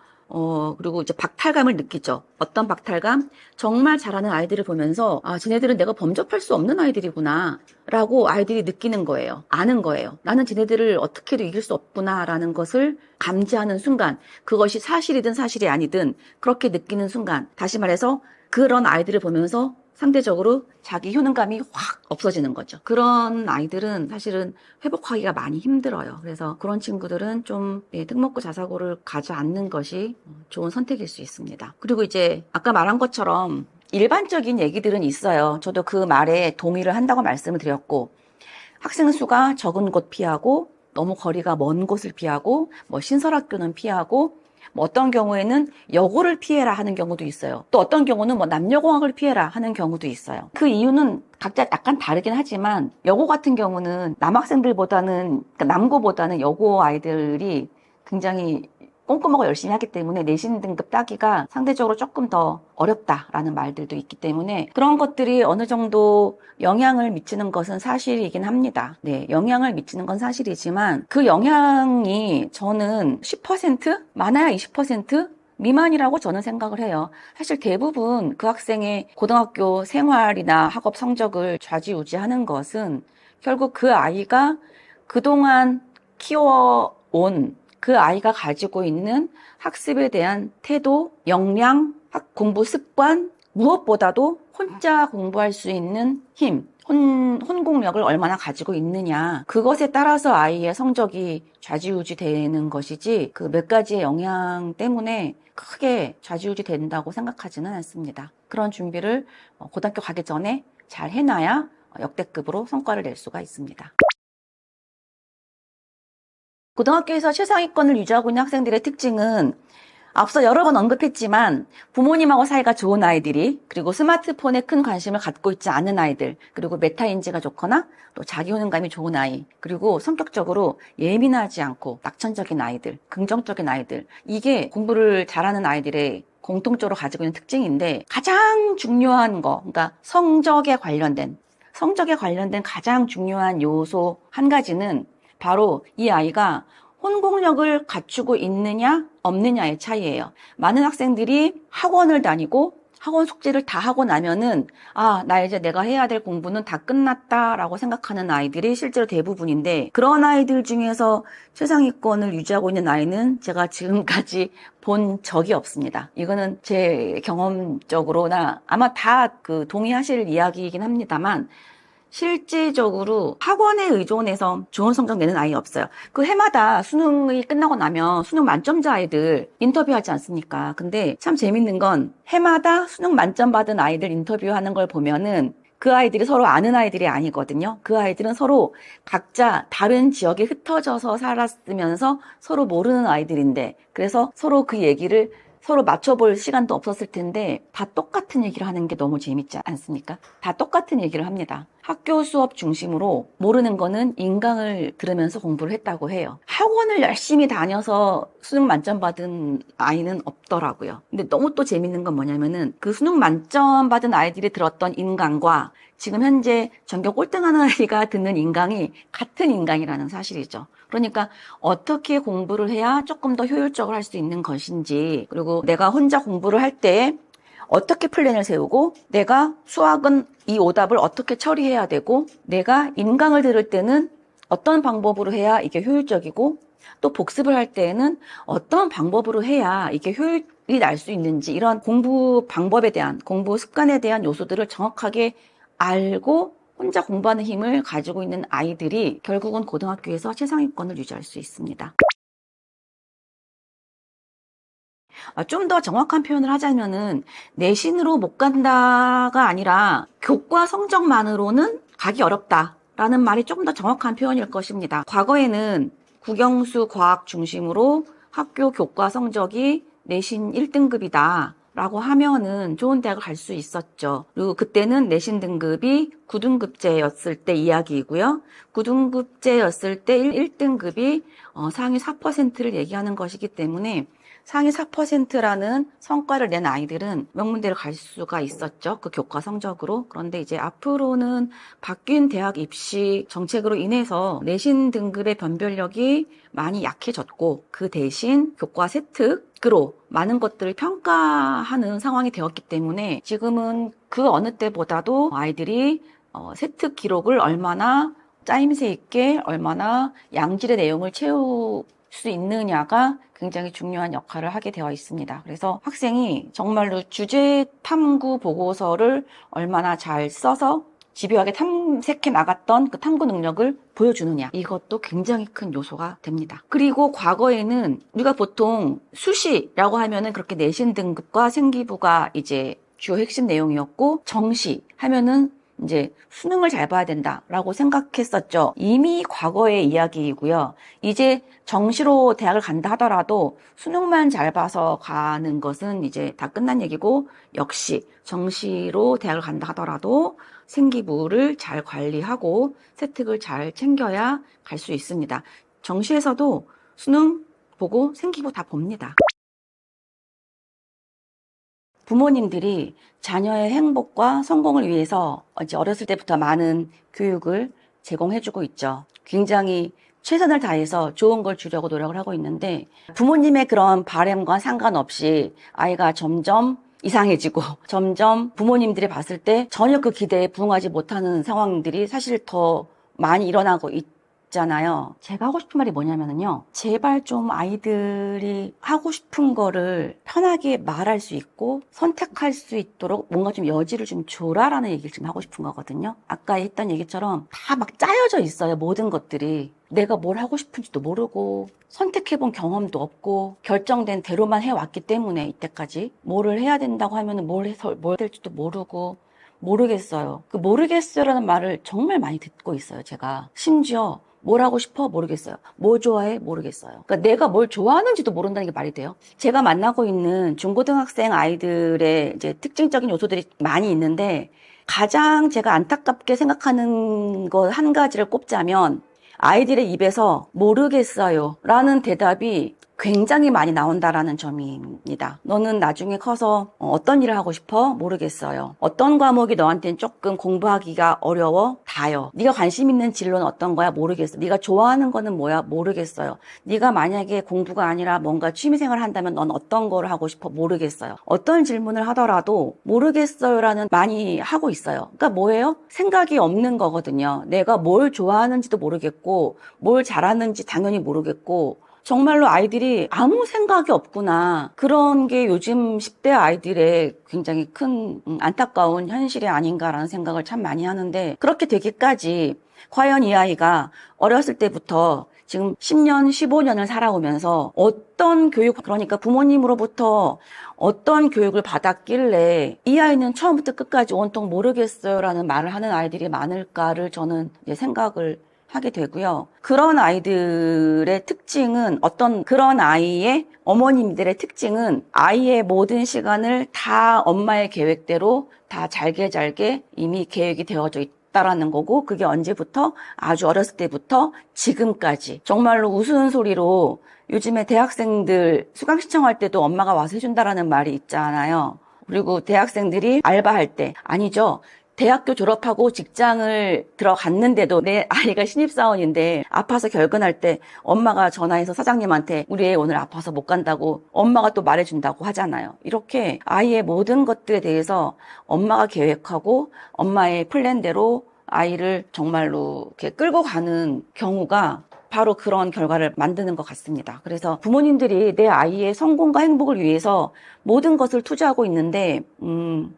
그리고 이제 박탈감을 느끼죠. 어떤 박탈감? 정말 잘하는 아이들을 보면서, 쟤네들은 내가 범접할 수 없는 아이들이구나. 라고 아이들이 느끼는 거예요. 아는 거예요. 나는 쟤네들을 어떻게도 이길 수 없구나. 라는 것을 감지하는 순간, 그것이 사실이든 사실이 아니든 그렇게 느끼는 순간, 다시 말해서 그런 아이들을 보면서 상대적으로 자기 효능감이 확 없어지는 거죠. 그런 아이들은 사실은 회복하기가 많이 힘들어요. 그래서 그런 친구들은 좀 특목고 자사고를 가지 않는 것이 좋은 선택일 수 있습니다. 그리고 이제 아까 말한 것처럼 일반적인 얘기들은 있어요. 저도 그 말에 동의를 한다고 말씀을 드렸고 학생 수가 적은 곳 피하고 너무 거리가 먼 곳을 피하고 신설학교는 피하고 뭐 어떤 경우에는 여고를 피해라 하는 경우도 있어요. 또 어떤 경우는 뭐 남녀공학을 피해라 하는 경우도 있어요. 그 이유는 각자 약간 다르긴 하지만 여고 같은 경우는 남학생들보다는, 그러니까 남고보다는 여고 아이들이 굉장히 꼼꼼하고 열심히 하기 때문에 내신 등급 따기가 상대적으로 조금 더 어렵다라는 말들도 있기 때문에 그런 것들이 어느 정도 영향을 미치는 것은 사실이긴 합니다. 네, 영향을 미치는 건 사실이지만 그 영향이 저는 10%? 많아야 20%? 미만이라고 저는 생각을 해요. 사실 대부분 그 학생의 고등학교 생활이나 학업 성적을 좌지우지하는 것은 결국 그 아이가 그동안 키워온 그 아이가 가지고 있는 학습에 대한 태도, 역량, 공부 습관, 무엇보다도 혼자 공부할 수 있는 힘, 혼공력을 얼마나 가지고 있느냐. 그것에 따라서 아이의 성적이 좌지우지 되는 것이지 그 몇 가지의 영향 때문에 크게 좌지우지 된다고 생각하지는 않습니다. 그런 준비를 고등학교 가기 전에 잘 해놔야 역대급으로 성과를 낼 수가 있습니다. 고등학교에서 최상위권을 유지하고 있는 학생들의 특징은 앞서 여러 번 언급했지만 부모님하고 사이가 좋은 아이들이, 그리고 스마트폰에 큰 관심을 갖고 있지 않은 아이들, 그리고 메타인지가 좋거나 또 자기효능감이 좋은 아이, 그리고 성격적으로 예민하지 않고 낙천적인 아이들, 긍정적인 아이들, 이게 공부를 잘하는 아이들의 공통적으로 가지고 있는 특징인데 가장 중요한 거, 그러니까 성적에 관련된 가장 중요한 요소 한 가지는 바로 이 아이가 혼공력을 갖추고 있느냐 없느냐의 차이예요. 많은 학생들이 학원을 다니고 학원 숙제를 다 하고 나면은 나 이제 내가 해야 될 공부는 다 끝났다라고 생각하는 아이들이 실제로 대부분인데, 그런 아이들 중에서 최상위권을 유지하고 있는 아이는 제가 지금까지 본 적이 없습니다. 이거는 제 경험적으로나 아마 다 동의하실 이야기이긴 합니다만 실질적으로 학원에 의존해서 좋은 성적 내는 아이 없어요. 그 해마다 수능이 끝나고 나면 수능 만점자 아이들 인터뷰하지 않습니까? 근데 참 재밌는 건 해마다 수능 만점 받은 아이들 인터뷰하는 걸 보면은 그 아이들이 서로 아는 아이들이 아니거든요. 그 아이들은 서로 각자 다른 지역에 흩어져서 살았으면서 서로 모르는 아이들인데, 그래서 서로 그 얘기를 서로 맞춰볼 시간도 없었을 텐데 다 똑같은 얘기를 하는 게 너무 재밌지 않습니까? 다 똑같은 얘기를 합니다. 학교 수업 중심으로 모르는 거는 인강을 들으면서 공부를 했다고 해요. 학원을 열심히 다녀서 수능 만점 받은 아이는 없더라고요. 근데 너무 또 재밌는 건 뭐냐면은 그 수능 만점 받은 아이들이 들었던 인강과 지금 현재 전교 꼴등하는 아이가 듣는 인강이 같은 인강이라는 사실이죠. 그러니까 어떻게 공부를 해야 조금 더 효율적으로 할 수 있는 것인지, 그리고 내가 혼자 공부를 할 때 어떻게 플랜을 세우고, 내가 수학은 이 오답을 어떻게 처리해야 되고, 내가 인강을 들을 때는 어떤 방법으로 해야 이게 효율적이고, 또 복습을 할 때에는 어떤 방법으로 해야 이게 효율이 날 수 있는지, 이런 공부 방법에 대한, 공부 습관에 대한 요소들을 정확하게 알고 혼자 공부하는 힘을 가지고 있는 아이들이 결국은 고등학교에서 최상위권을 유지할 수 있습니다. 좀 더 정확한 표현을 하자면은 내신으로 못 간다가 아니라 교과 성적만으로는 가기 어렵다라는 말이 조금 더 정확한 표현일 것입니다. 과거에는 국영수 과학 중심으로 학교 교과 성적이 내신 1등급이다 라고 하면은 좋은 대학을 갈 수 있었죠. 그리고 그때는 내신 등급이 9등급제였을 때 이야기이고요. 9등급제였을 때 1등급이 상위 4%를 얘기하는 것이기 때문에 상위 4%라는 성과를 낸 아이들은 명문대를 갈 수가 있었죠. 그 교과 성적으로. 그런데 이제 앞으로는 바뀐 대학 입시 정책으로 인해서 내신 등급의 변별력이 많이 약해졌고, 그 대신 교과 세특으로 많은 것들을 평가하는 상황이 되었기 때문에 지금은 그 어느 때보다도 아이들이 세특 기록을 얼마나 짜임새 있게, 얼마나 양질의 내용을 채울 수 있느냐가 굉장히 중요한 역할을 하게 되어 있습니다. 그래서 학생이 정말로 주제 탐구 보고서를 얼마나 잘 써서 집요하게 탐색해 나갔던 그 탐구 능력을 보여주느냐, 이것도 굉장히 큰 요소가 됩니다. 그리고 과거에는 우리가 보통 수시라고 하면은 그렇게 내신 등급과 생기부가 이제 주요 핵심 내용이었고, 정시 하면은 이제 수능을 잘 봐야 된다라고 생각했었죠. 이미 과거의 이야기이고요. 이제 정시로 대학을 간다 하더라도 수능만 잘 봐서 가는 것은 이제 다 끝난 얘기고, 역시 정시로 대학을 간다 하더라도 생기부를 잘 관리하고 세특을 잘 챙겨야 갈 수 있습니다. 정시에서도 수능 보고 생기부 다 봅니다. 부모님들이 자녀의 행복과 성공을 위해서 이제 어렸을 때부터 많은 교육을 제공해주고 있죠. 굉장히 최선을 다해서 좋은 걸 주려고 노력을 하고 있는데, 부모님의 그런 바람과 상관없이 아이가 점점 이상해지고 점점 부모님들이 봤을 때 전혀 그 기대에 부응하지 못하는 상황들이 사실 더 많이 일어나고 있잖아요. 제가 하고 싶은 말이 뭐냐면요, 제발 좀 아이들이 하고 싶은 거를 편하게 말할 수 있고 선택할 수 있도록 뭔가 좀 여지를 좀 줘라라는 얘기를 좀 하고 싶은 거거든요. 아까 했던 얘기처럼 다 막 짜여져 있어요. 모든 것들이 내가 뭘 하고 싶은지도 모르고 선택해본 경험도 없고 결정된 대로만 해왔기 때문에 이때까지 뭐를 해야 된다고 하면 뭘 해서 뭘 될지도 모르겠어요. 그 모르겠어요라는 말을 정말 많이 듣고 있어요. 제가 심지어 뭘 하고 싶어? 모르겠어요. 뭐 좋아해? 모르겠어요. 그러니까 내가 뭘 좋아하는지도 모른다는 게 말이 돼요? 제가 만나고 있는 중고등학생 아이들의 이제 특징적인 요소들이 많이 있는데, 가장 제가 안타깝게 생각하는 것 한 가지를 꼽자면, 아이들의 입에서 모르겠어요 라는 대답이 굉장히 많이 나온다라는 점입니다. 너는 나중에 커서 어떤 일을 하고 싶어? 모르겠어요. 어떤 과목이 너한테는 조금 공부하기가 어려워? 다요. 네가 관심 있는 진로는 어떤 거야? 모르겠어. 네가 좋아하는 거는 뭐야? 모르겠어요. 네가 만약에 공부가 아니라 뭔가 취미생활을 한다면 넌 어떤 거를 하고 싶어? 모르겠어요. 어떤 질문을 하더라도 모르겠어요라는 많이 하고 있어요. 그러니까 뭐예요? 생각이 없는 거거든요. 내가 뭘 좋아하는지도 모르겠고 뭘 잘하는지 당연히 모르겠고, 정말로 아이들이 아무 생각이 없구나. 그런 게 요즘 10대 아이들의 굉장히 큰 안타까운 현실이 아닌가라는 생각을 참 많이 하는데, 그렇게 되기까지 과연 이 아이가 어렸을 때부터 지금 10년, 15년을 살아오면서 어떤 교육, 그러니까 부모님으로부터 어떤 교육을 받았길래 이 아이는 처음부터 끝까지 온통 모르겠어요라는 말을 하는 아이들이 많을까를 저는 이제 생각을 하게 되고요. 그런 아이들의 특징은, 어떤 그런 아이의 어머님들의 특징은 아이의 모든 시간을 다 엄마의 계획대로 다 잘게 이미 계획이 되어져 있다라는 거고, 그게 언제부터? 아주 어렸을 때부터 지금까지. 정말로 우스운 소리로 요즘에 대학생들 수강 신청할 때도 엄마가 와서 해준다라는 말이 있잖아요. 그리고 대학생들이 알바할 때, 아니죠, 대학교 졸업하고 직장을 들어갔는데도 내 아이가 신입사원인데 아파서 결근할 때 엄마가 전화해서 사장님한테 우리 애 오늘 아파서 못 간다고 엄마가 또 말해준다고 하잖아요. 이렇게 아이의 모든 것들에 대해서 엄마가 계획하고 엄마의 플랜대로 아이를 정말로 이렇게 끌고 가는 경우가 바로 그런 결과를 만드는 것 같습니다. 그래서 부모님들이 내 아이의 성공과 행복을 위해서 모든 것을 투자하고 있는데,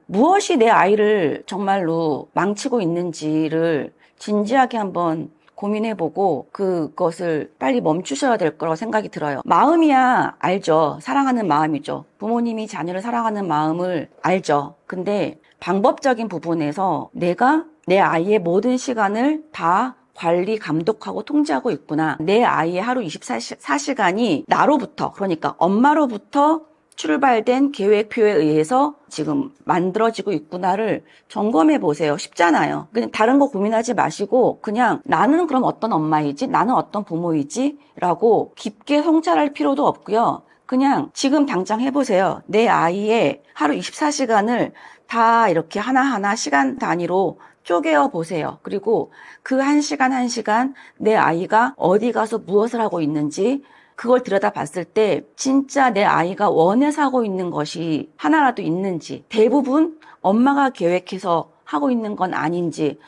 무엇이 내 아이를 정말로 망치고 있는지를 진지하게 한번 고민해보고 그것을 빨리 멈추셔야 될 거라고 생각이 들어요. 마음이야 알죠. 사랑하는 마음이죠. 부모님이 자녀를 사랑하는 마음을 알죠. 근데 방법적인 부분에서 내가 내 아이의 모든 시간을 다 관리, 감독하고 통제하고 있구나. 내 아이의 하루 24시간이 나로부터, 그러니까 엄마로부터 출발된 계획표에 의해서 지금 만들어지고 있구나를 점검해 보세요. 쉽잖아요. 그냥 다른 거 고민하지 마시고 그냥 나는 그럼 어떤 엄마이지? 나는 어떤 부모이지? 라고 깊게 성찰할 필요도 없고요. 그냥 지금 당장 해보세요. 내 아이의 하루 24시간을 다 이렇게 하나하나 시간 단위로 쪼개어 보세요. 그리고 그 한 시간 한 시간 내 아이가 어디 가서 무엇을 하고 있는지 그걸 들여다봤을 때 진짜 내 아이가 원해서 하고 있는 것이 하나라도 있는지, 대부분 엄마가 계획해서 하고 있는 건 아닌지.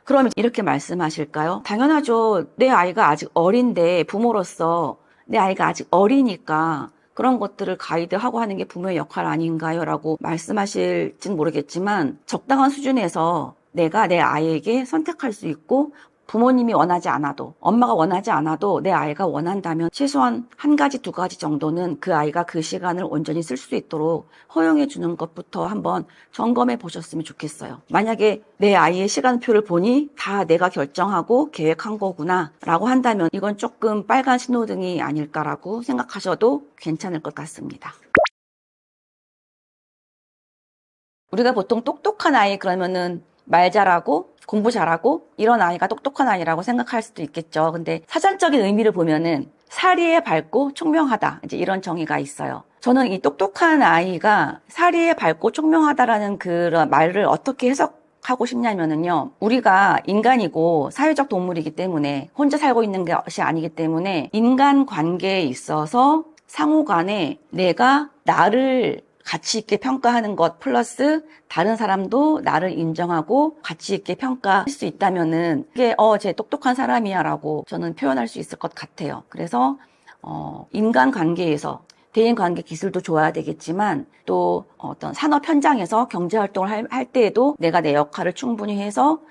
그럼 이렇게 말씀하실까요? 당연하죠. 내 아이가 아직 어린데 부모로서 내 아이가 아직 어리니까 그런 것들을 가이드하고 하는 게 부모의 역할 아닌가요? 라고 말씀하실진 모르겠지만 적당한 수준에서 내가 내 아이에게 선택할 수 있고 부모님이 원하지 않아도, 엄마가 원하지 않아도 내 아이가 원한다면 최소한 한 가지, 두 가지 정도는 그 아이가 그 시간을 온전히 쓸 수 있도록 허용해 주는 것부터 한번 점검해 보셨으면 좋겠어요. 만약에 내 아이의 시간표를 보니 다 내가 결정하고 계획한 거구나 라고 한다면 이건 조금 빨간 신호등이 아닐까라고 생각하셔도 괜찮을 것 같습니다. 우리가 보통 똑똑한 아이 그러면은 말 잘하고 공부 잘하고 이런 아이가 똑똑한 아이라고 생각할 수도 있겠죠. 근데 사전적인 의미를 보면은 사리에 밝고 총명하다, 이제 이런 정의가 있어요. 저는 이 똑똑한 아이가 사리에 밝고 총명하다라는 그런 말을 어떻게 해석하고 싶냐면은요, 우리가 인간이고 사회적 동물이기 때문에 혼자 살고 있는 것이 아니기 때문에 인간 관계에 있어서 상호 간에 내가 나를 가치 있게 평가하는 것 플러스 다른 사람도 나를 인정하고 가치 있게 평가할 수 있다면은 그게 쟤 똑똑한 사람이야 라고 저는 표현할 수 있을 것 같아요. 그래서 인간 관계에서 대인 관계 기술도 좋아야 되겠지만 또 어떤 산업 현장에서 경제 활동을 할 때에도 내가 내 역할을 충분히 해서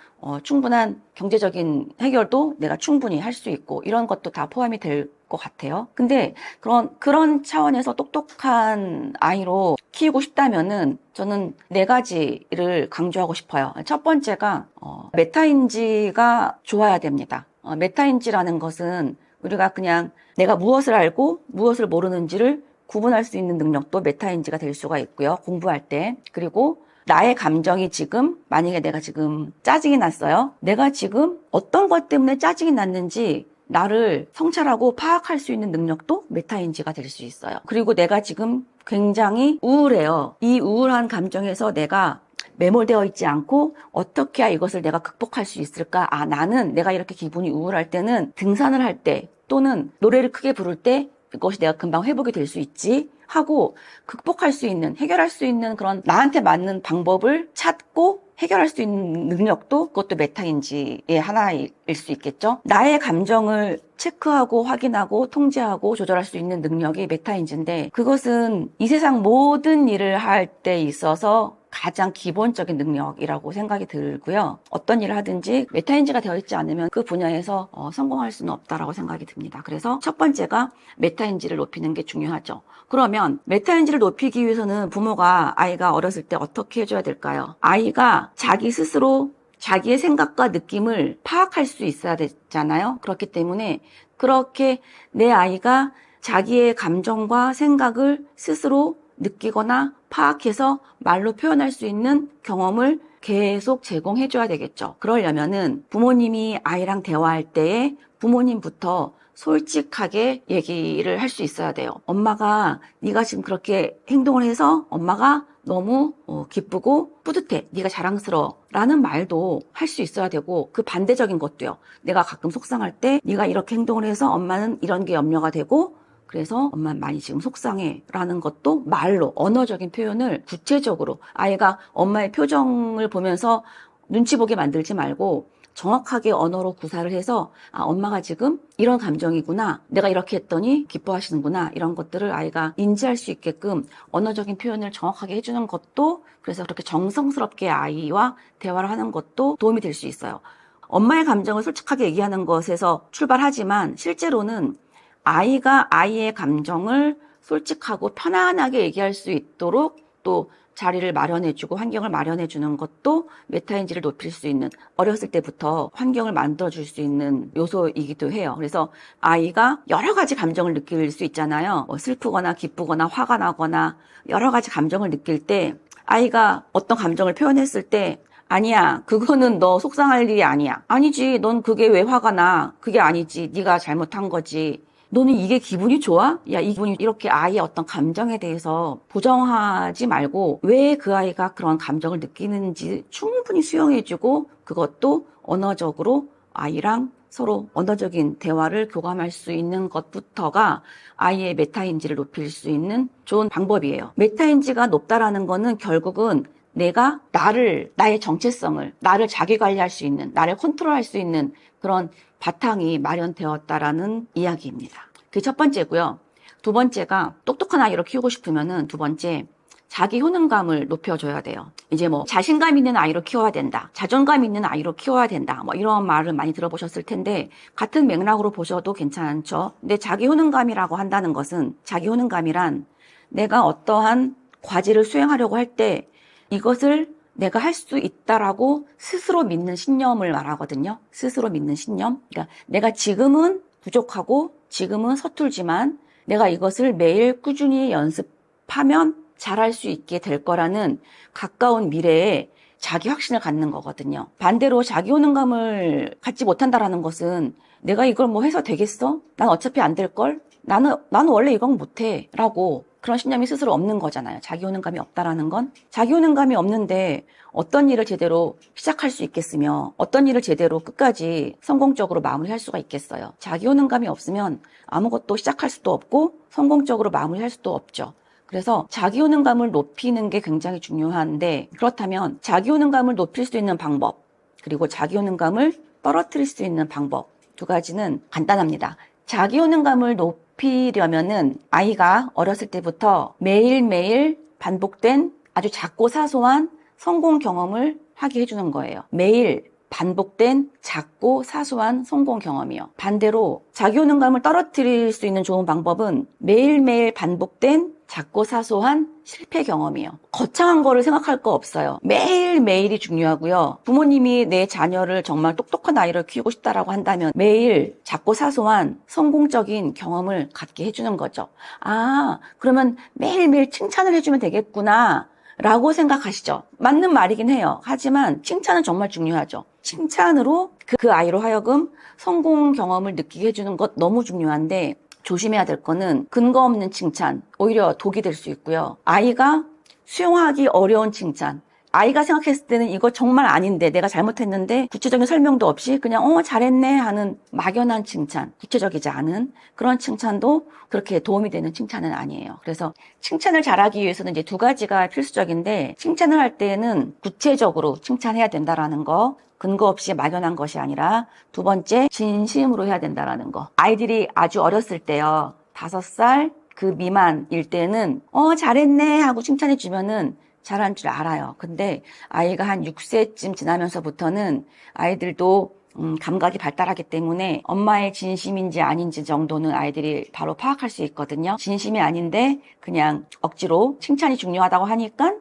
충분한 경제적인 해결도 내가 충분히 할 수 있고 이런 것도 다 포함이 될 것 같아요. 근데 그런 차원에서 똑똑한 아이로 키우고 싶다면은 저는 네 가지를 강조하고 싶어요. 첫 번째가 메타인지가 좋아야 됩니다. 메타인지라는 것은 우리가 그냥 내가 무엇을 알고 무엇을 모르는지를 구분할 수 있는 능력도 메타인지가 될 수가 있고요. 공부할 때. 그리고 나의 감정이 지금, 만약에 내가 지금 짜증이 났어요. 내가 지금 어떤 것 때문에 짜증이 났는지 나를 성찰하고 파악할 수 있는 능력도 메타인지가 될 수 있어요. 그리고 내가 지금 굉장히 우울해요. 이 우울한 감정에서 내가 매몰되어 있지 않고 어떻게 해야 이것을 내가 극복할 수 있을까? 나는 내가 이렇게 기분이 우울할 때는 등산을 할 때 또는 노래를 크게 부를 때 이것이 내가 금방 회복이 될 수 있지 하고 극복할 수 있는, 해결할 수 있는 그런 나한테 맞는 방법을 찾고 해결할 수 있는 능력도 그것도 메타인지의 하나일 수 있겠죠. 나의 감정을 체크하고 확인하고 통제하고 조절할 수 있는 능력이 메타인지인데 그것은 이 세상 모든 일을 할 때 있어서 가장 기본적인 능력이라고 생각이 들고요. 어떤 일을 하든지 메타인지가 되어 있지 않으면 그 분야에서 성공할 수는 없다라고 생각이 듭니다. 그래서 첫 번째가 메타인지를 높이는 게 중요하죠. 그러면 메타인지를 높이기 위해서는 부모가 아이가 어렸을 때 어떻게 해줘야 될까요? 아이가 자기 스스로 자기의 생각과 느낌을 파악할 수 있어야 되잖아요. 그렇기 때문에 그렇게 내 아이가 자기의 감정과 생각을 스스로 느끼거나 파악해서 말로 표현할 수 있는 경험을 계속 제공해줘야 되겠죠. 그러려면은 부모님이 아이랑 대화할 때에 부모님부터 솔직하게 얘기를 할 수 있어야 돼요. 엄마가 네가 지금 그렇게 행동을 해서 엄마가 너무 기쁘고 뿌듯해. 네가 자랑스러워. 라는 말도 할 수 있어야 되고 그 반대적인 것도요. 내가 가끔 속상할 때 네가 이렇게 행동을 해서 엄마는 이런 게 염려가 되고 그래서 엄마는 많이 지금 속상해 라는 것도 말로 언어적인 표현을 구체적으로 아이가 엄마의 표정을 보면서 눈치 보게 만들지 말고 정확하게 언어로 구사를 해서 엄마가 지금 이런 감정이구나. 내가 이렇게 했더니 기뻐하시는구나. 이런 것들을 아이가 인지할 수 있게끔 언어적인 표현을 정확하게 해주는 것도 그래서 그렇게 정성스럽게 아이와 대화를 하는 것도 도움이 될 수 있어요. 엄마의 감정을 솔직하게 얘기하는 것에서 출발하지만 실제로는 아이가 아이의 감정을 솔직하고 편안하게 얘기할 수 있도록 또 자리를 마련해주고 환경을 마련해주는 것도 메타인지를 높일 수 있는 어렸을 때부터 환경을 만들어줄 수 있는 요소이기도 해요. 그래서 아이가 여러 가지 감정을 느낄 수 있잖아요. 슬프거나 기쁘거나 화가 나거나 여러 가지 감정을 느낄 때 아이가 어떤 감정을 표현했을 때 아니야, 그거는 너 속상할 일이 아니야. 아니지, 넌 그게 왜 화가 나? 그게 아니지, 네가 잘못한 거지. 너는 이게 기분이 좋아? 야, 이 기분이 이렇게 아이의 어떤 감정에 대해서 부정하지 말고 왜 그 아이가 그런 감정을 느끼는지 충분히 수용해주고 그것도 언어적으로 아이랑 서로 언어적인 대화를 교감할 수 있는 것부터가 아이의 메타인지를 높일 수 있는 좋은 방법이에요. 메타인지가 높다라는 거는 결국은 내가 나의 정체성을, 나를 자기 관리할 수 있는, 나를 컨트롤할 수 있는 그런 바탕이 마련되었다라는 이야기입니다. 그게 첫 번째고요. 두 번째가 똑똑한 아이로 키우고 싶으면은 두 번째, 자기 효능감을 높여줘야 돼요. 이제 뭐 자신감 있는 아이로 키워야 된다, 자존감 있는 아이로 키워야 된다, 뭐 이런 말을 많이 들어보셨을 텐데 같은 맥락으로 보셔도 괜찮죠. 근데 자기 효능감이라고 한다는 것은, 자기 효능감이란 내가 어떠한 과제를 수행하려고 할 때 이것을 내가 할 수 있다라고 스스로 믿는 신념을 말하거든요. 스스로 믿는 신념. 그러니까 내가 지금은 부족하고 지금은 서툴지만 내가 이것을 매일 꾸준히 연습하면 잘할 수 있게 될 거라는 가까운 미래에 자기 확신을 갖는 거거든요. 반대로 자기 효능감을 갖지 못한다라는 것은 내가 이걸 뭐 해서 되겠어? 난 어차피 안 될걸? 나는 원래 이건 못해 라고 그런 신념이 스스로 없는 거잖아요. 자기 효능감이 없다라는 건. 자기 효능감이 없는데 어떤 일을 제대로 시작할 수 있겠으며 어떤 일을 제대로 끝까지 성공적으로 마무리할 수가 있겠어요. 자기 효능감이 없으면 아무것도 시작할 수도 없고 성공적으로 마무리할 수도 없죠. 그래서 자기 효능감을 높이는 게 굉장히 중요한데, 그렇다면 자기 효능감을 높일 수 있는 방법, 그리고 자기 효능감을 떨어뜨릴 수 있는 방법, 두 가지는 간단합니다. 자기 효능감을 높이려면은 아이가 어렸을 때부터 매일매일 반복된 아주 작고 사소한 성공 경험을 하게 해주는 거예요. 매일 반복된 작고 사소한 성공 경험이요. 반대로 자기 효능감을 떨어뜨릴 수 있는 좋은 방법은 매일매일 반복된 작고 사소한 실패 경험이요. 거창한 거를 생각할 거 없어요. 매일매일이 중요하고요. 부모님이 내 자녀를 정말 똑똑한 아이를 키우고 싶다라고 한다면 매일 작고 사소한 성공적인 경험을 갖게 해주는 거죠. 아, 그러면 매일매일 칭찬을 해주면 되겠구나 라고 생각하시죠. 맞는 말이긴 해요. 하지만 칭찬은 정말 중요하죠. 칭찬으로 그 아이로 하여금 성공 경험을 느끼게 해주는 것 너무 중요한데, 조심해야 될 거는 근거 없는 칭찬, 오히려 독이 될 수 있고요. 아이가 수용하기 어려운 칭찬, 아이가 생각했을 때는 이거 정말 아닌데, 내가 잘못했는데 구체적인 설명도 없이 그냥 잘했네 하는 막연한 칭찬, 구체적이지 않은 그런 칭찬도 그렇게 도움이 되는 칭찬은 아니에요. 그래서 칭찬을 잘하기 위해서는 이제 두 가지가 필수적인데, 칭찬을 할 때는 구체적으로 칭찬해야 된다라는 거, 근거 없이 막연한 것이 아니라, 두 번째, 진심으로 해야 된다라는 거. 아이들이 아주 어렸을 때요, 5살 그 미만일 때는 잘했네 하고 칭찬해 주면은 잘한 줄 알아요. 근데 아이가 한 6세쯤 지나면서부터는 아이들도 감각이 발달하기 때문에 엄마의 진심인지 아닌지 정도는 아이들이 바로 파악할 수 있거든요. 진심이 아닌데 그냥 억지로 칭찬이 중요하다고 하니까,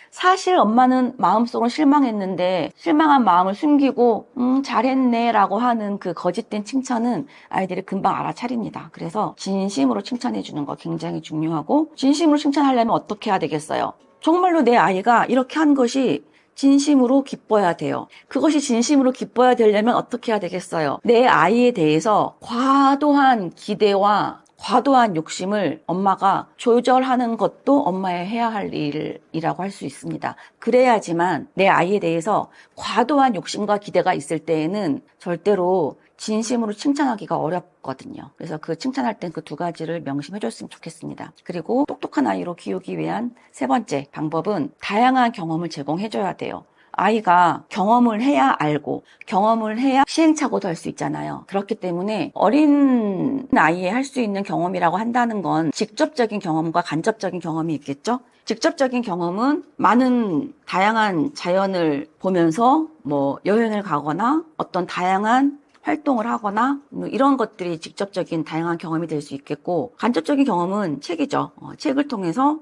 사실 엄마는 마음속으로 실망했는데 실망한 마음을 숨기고 잘했네 라고 하는 그 거짓된 칭찬은 아이들이 금방 알아차립니다. 그래서 진심으로 칭찬해 주는 거 굉장히 중요하고, 진심으로 칭찬하려면 어떻게 해야 되겠어요? 정말로 내 아이가 이렇게 한 것이 진심으로 기뻐야 돼요. 그것이 진심으로 기뻐야 되려면 어떻게 해야 되겠어요? 내 아이에 대해서 과도한 기대와 과도한 욕심을 엄마가 조절하는 것도 엄마의 해야 할 일이라고 할 수 있습니다. 그래야지만 내 아이에 대해서 과도한 욕심과 기대가 있을 때에는 절대로 진심으로 칭찬하기가 어렵거든요. 그래서 그 칭찬할 땐 그 두 가지를 명심해 줬으면 좋겠습니다. 그리고 똑똑한 아이로 키우기 위한 세 번째 방법은 다양한 경험을 제공해 줘야 돼요. 아이가 경험을 해야 알고, 경험을 해야 시행착오도 할 수 있잖아요. 그렇기 때문에 어린 아이에 할 수 있는 경험이라고 한다는 건 직접적인 경험과 간접적인 경험이 있겠죠? 직접적인 경험은 많은 다양한 자연을 보면서 뭐 여행을 가거나 어떤 다양한 활동을 하거나 이런 것들이 직접적인 다양한 경험이 될 수 있겠고, 간접적인 경험은 책이죠. 책을 통해서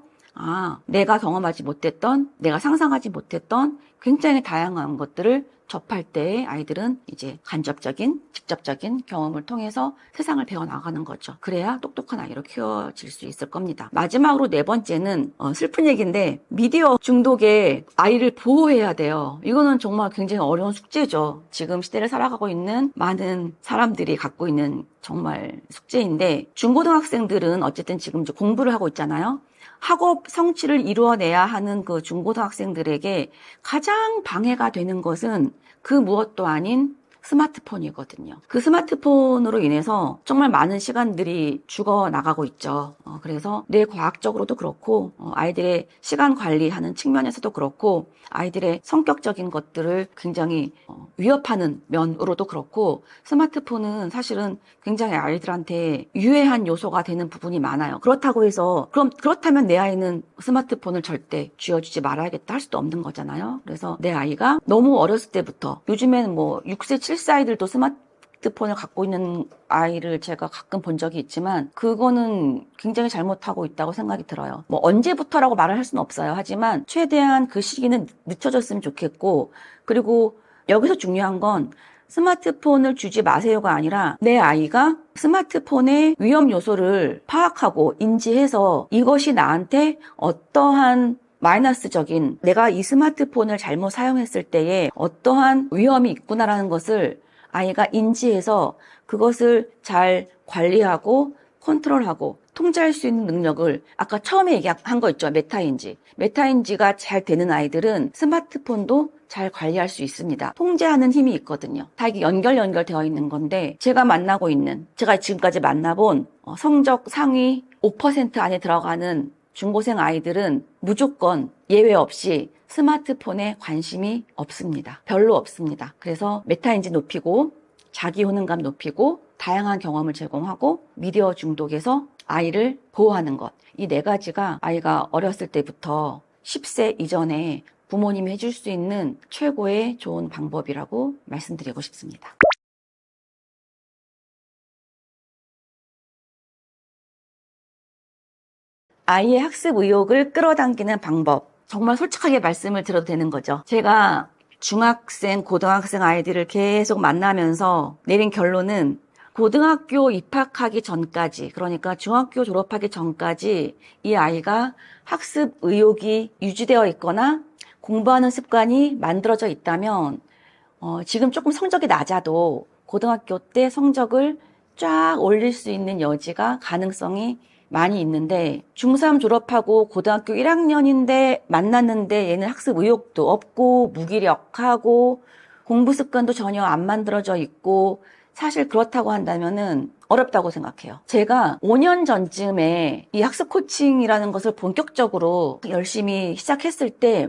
내가 경험하지 못했던, 내가 상상하지 못했던 굉장히 다양한 것들을 접할 때 아이들은 이제 간접적인, 직접적인 경험을 통해서 세상을 배워나가는 거죠. 그래야 똑똑한 아이로 키워질 수 있을 겁니다. 마지막으로 네 번째는 슬픈 얘기인데, 미디어 중독에 아이를 보호해야 돼요. 이거는 정말 굉장히 어려운 숙제죠. 지금 시대를 살아가고 있는 많은 사람들이 갖고 있는 정말 숙제인데, 중고등학생들은 어쨌든 지금 이제 공부를 하고 있잖아요. 학업 성취를 이루어내야 하는 그 중고등학생들에게 가장 방해가 되는 것은 그 무엇도 아닌 스마트폰이거든요. 그 스마트폰으로 인해서 정말 많은 시간들이 죽어나가고 있죠. 그래서 뇌과학적으로도 그렇고 아이들의 시간 관리하는 측면에서도 그렇고 아이들의 성격적인 것들을 굉장히 위협하는 면으로도 그렇고 스마트폰은 사실은 굉장히 아이들한테 유해한 요소가 되는 부분이 많아요. 그렇다고 해서 그렇다면 내 아이는 스마트폰을 절대 쥐어주지 말아야겠다 할 수도 없는 거잖아요. 그래서 내 아이가 너무 어렸을 때부터 요즘에는 뭐 6세, 7세 아이들도 스마트폰을 갖고 있는 아이를 제가 가끔 본 적이 있지만 그거는 굉장히 잘못하고 있다고 생각이 들어요. 뭐 언제부터라고 말을 할 수는 없어요. 하지만 최대한 그 시기는 늦춰졌으면 좋겠고 그리고 여기서 중요한 건 스마트폰을 주지 마세요가 아니라 내 아이가 스마트폰의 위험 요소를 파악하고 인지해서 이것이 나한테 어떠한 마이너스적인 내가 이 스마트폰을 잘못 사용했을 때에 어떠한 위험이 있구나라는 것을 아이가 인지해서 그것을 잘 관리하고 컨트롤하고 통제할 수 있는 능력을 아까 처음에 얘기한 거 있죠. 메타인지. 메타인지가 잘 되는 아이들은 스마트폰도 잘 관리할 수 있습니다. 통제하는 힘이 있거든요. 다 이게 연결되어 있는 건데 제가 지금까지 만나본 성적 상위 5% 안에 들어가는 중고생 아이들은 무조건 예외 없이 스마트폰에 관심이 없습니다. 별로 없습니다. 그래서 메타인지 높이고 자기 효능감 높이고 다양한 경험을 제공하고 미디어 중독에서 아이를 보호하는 것. 이 네 가지가 아이가 어렸을 때부터 10세 이전에 부모님이 해줄 수 있는 최고의 좋은 방법이라고 말씀드리고 싶습니다. 아이의 학습 의욕을 끌어당기는 방법. 정말 솔직하게 말씀을 드려도 되는 거죠. 제가 중학생, 고등학생 아이들을 계속 만나면서 내린 결론은 고등학교 입학하기 전까지, 그러니까 중학교 졸업하기 전까지 이 아이가 학습 의욕이 유지되어 있거나 공부하는 습관이 만들어져 있다면 지금 조금 성적이 낮아도 고등학교 때 성적을 쫙 올릴 수 있는 여지가 가능성이 많이 있는데 중3 졸업하고 고등학교 1학년인데 만났는데 얘는 학습 의욕도 없고 무기력하고 공부 습관도 전혀 안 만들어져 있고 사실 그렇다고 한다면은 어렵다고 생각해요. 제가 5년 전쯤에 이 학습 코칭이라는 것을 본격적으로 열심히 시작했을 때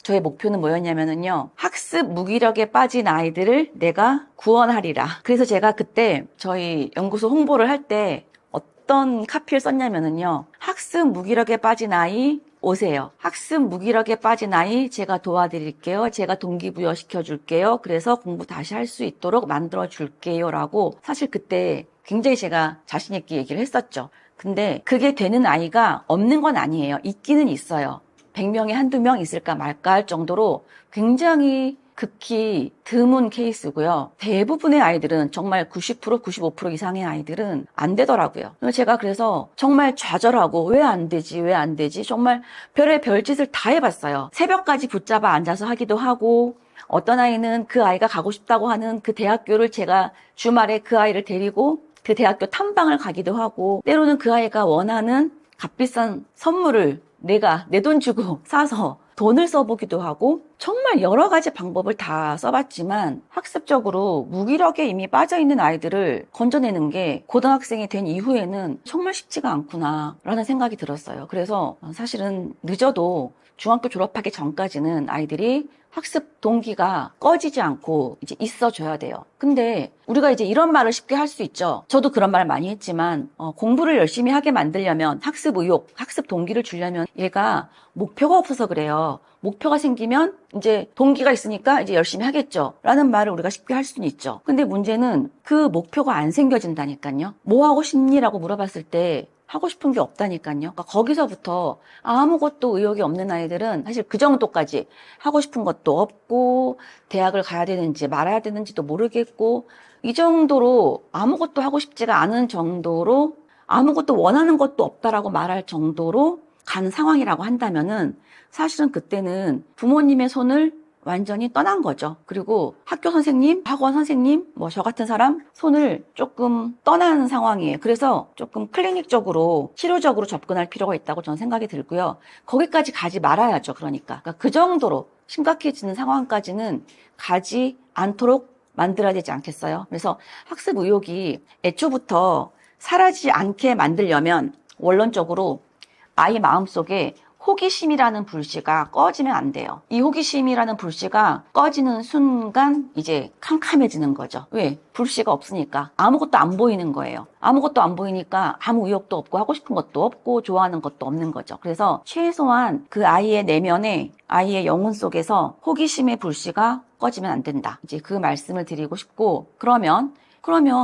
저의 목표는 뭐였냐면요. 학습 무기력에 빠진 아이들을 내가 구원하리라. 그래서 제가 그때 저희 연구소 홍보를 할 때 어떤 카피를 썼냐면요. 학습 무기력에 빠진 아이 오세요. 학습 무기력에 빠진 아이 제가 도와드릴게요. 제가 동기부여 시켜줄게요. 그래서 공부 다시 할 수 있도록 만들어줄게요. 라고 사실 그때 굉장히 제가 자신 있게 얘기를 했었죠. 근데 그게 되는 아이가 없는 건 아니에요. 있기는 있어요. 100명에 한두 명 있을까 말까 할 정도로 굉장히 극히 드문 케이스고요. 대부분의 아이들은 정말 90%, 95% 이상의 아이들은 안 되더라고요. 제가 그래서 정말 좌절하고 왜 안 되지? 정말 별의 별짓을 다 해봤어요. 새벽까지 붙잡아 앉아서 하기도 하고 어떤 아이는 그 아이가 가고 싶다고 하는 그 대학교를 제가 주말에 그 아이를 데리고 그 대학교 탐방을 가기도 하고 때로는 그 아이가 원하는 값비싼 선물을 내가 내 돈 주고 사서 돈을 써보기도 하고 정말 여러 가지 방법을 다 써봤지만 학습적으로 무기력에 이미 빠져있는 아이들을 건져내는 게 고등학생이 된 이후에는 정말 쉽지가 않구나 라는 생각이 들었어요. 그래서 사실은 늦어도 중학교 졸업하기 전까지는 아이들이 학습 동기가 꺼지지 않고 이제 있어줘야 돼요. 근데 우리가 이제 이런 말을 쉽게 할 수 있죠. 저도 그런 말 많이 했지만 공부를 열심히 하게 만들려면 학습 의욕, 학습 동기를 주려면 얘가 목표가 없어서 그래요. 목표가 생기면 이제 동기가 있으니까 이제 열심히 하겠죠. 라는 말을 우리가 쉽게 할 수는 있죠. 근데 문제는 그 목표가 안 생겨진다니까요. 뭐 하고 싶니? 라고 물어봤을 때 하고 싶은 게 없다니까요. 그러니까 거기서부터 아무것도 의욕이 없는 아이들은 사실 그 정도까지 하고 싶은 것도 없고 대학을 가야 되는지 말아야 되는지도 모르겠고 이 정도로 아무것도 하고 싶지가 않은 정도로 아무것도 원하는 것도 없다라고 말할 정도로 간 상황이라고 한다면은 사실은 그때는 부모님의 손을 완전히 떠난 거죠. 그리고 학교 선생님, 학원 선생님, 뭐 저 같은 사람 손을 조금 떠나는 상황이에요. 그래서 조금 클리닉적으로 치료적으로 접근할 필요가 있다고 저는 생각이 들고요. 거기까지 가지 말아야죠. 그러니까 그 정도로 심각해지는 상황까지는 가지 않도록 만들어야 되지 않겠어요? 그래서 학습 의욕이 애초부터 사라지지 않게 만들려면 원론적으로 아이 마음속에 호기심이라는 불씨가 꺼지면 안 돼요. 이 호기심이라는 불씨가 꺼지는 순간 이제 캄캄해지는 거죠. 왜? 불씨가 없으니까. 아무것도 안 보이는 거예요. 아무것도 안 보이니까 아무 의욕도 없고 하고 싶은 것도 없고 좋아하는 것도 없는 거죠. 그래서 최소한 그 아이의 내면에, 아이의 영혼 속에서 호기심의 불씨가 꺼지면 안 된다. 이제 그 말씀을 드리고 싶고, 그러면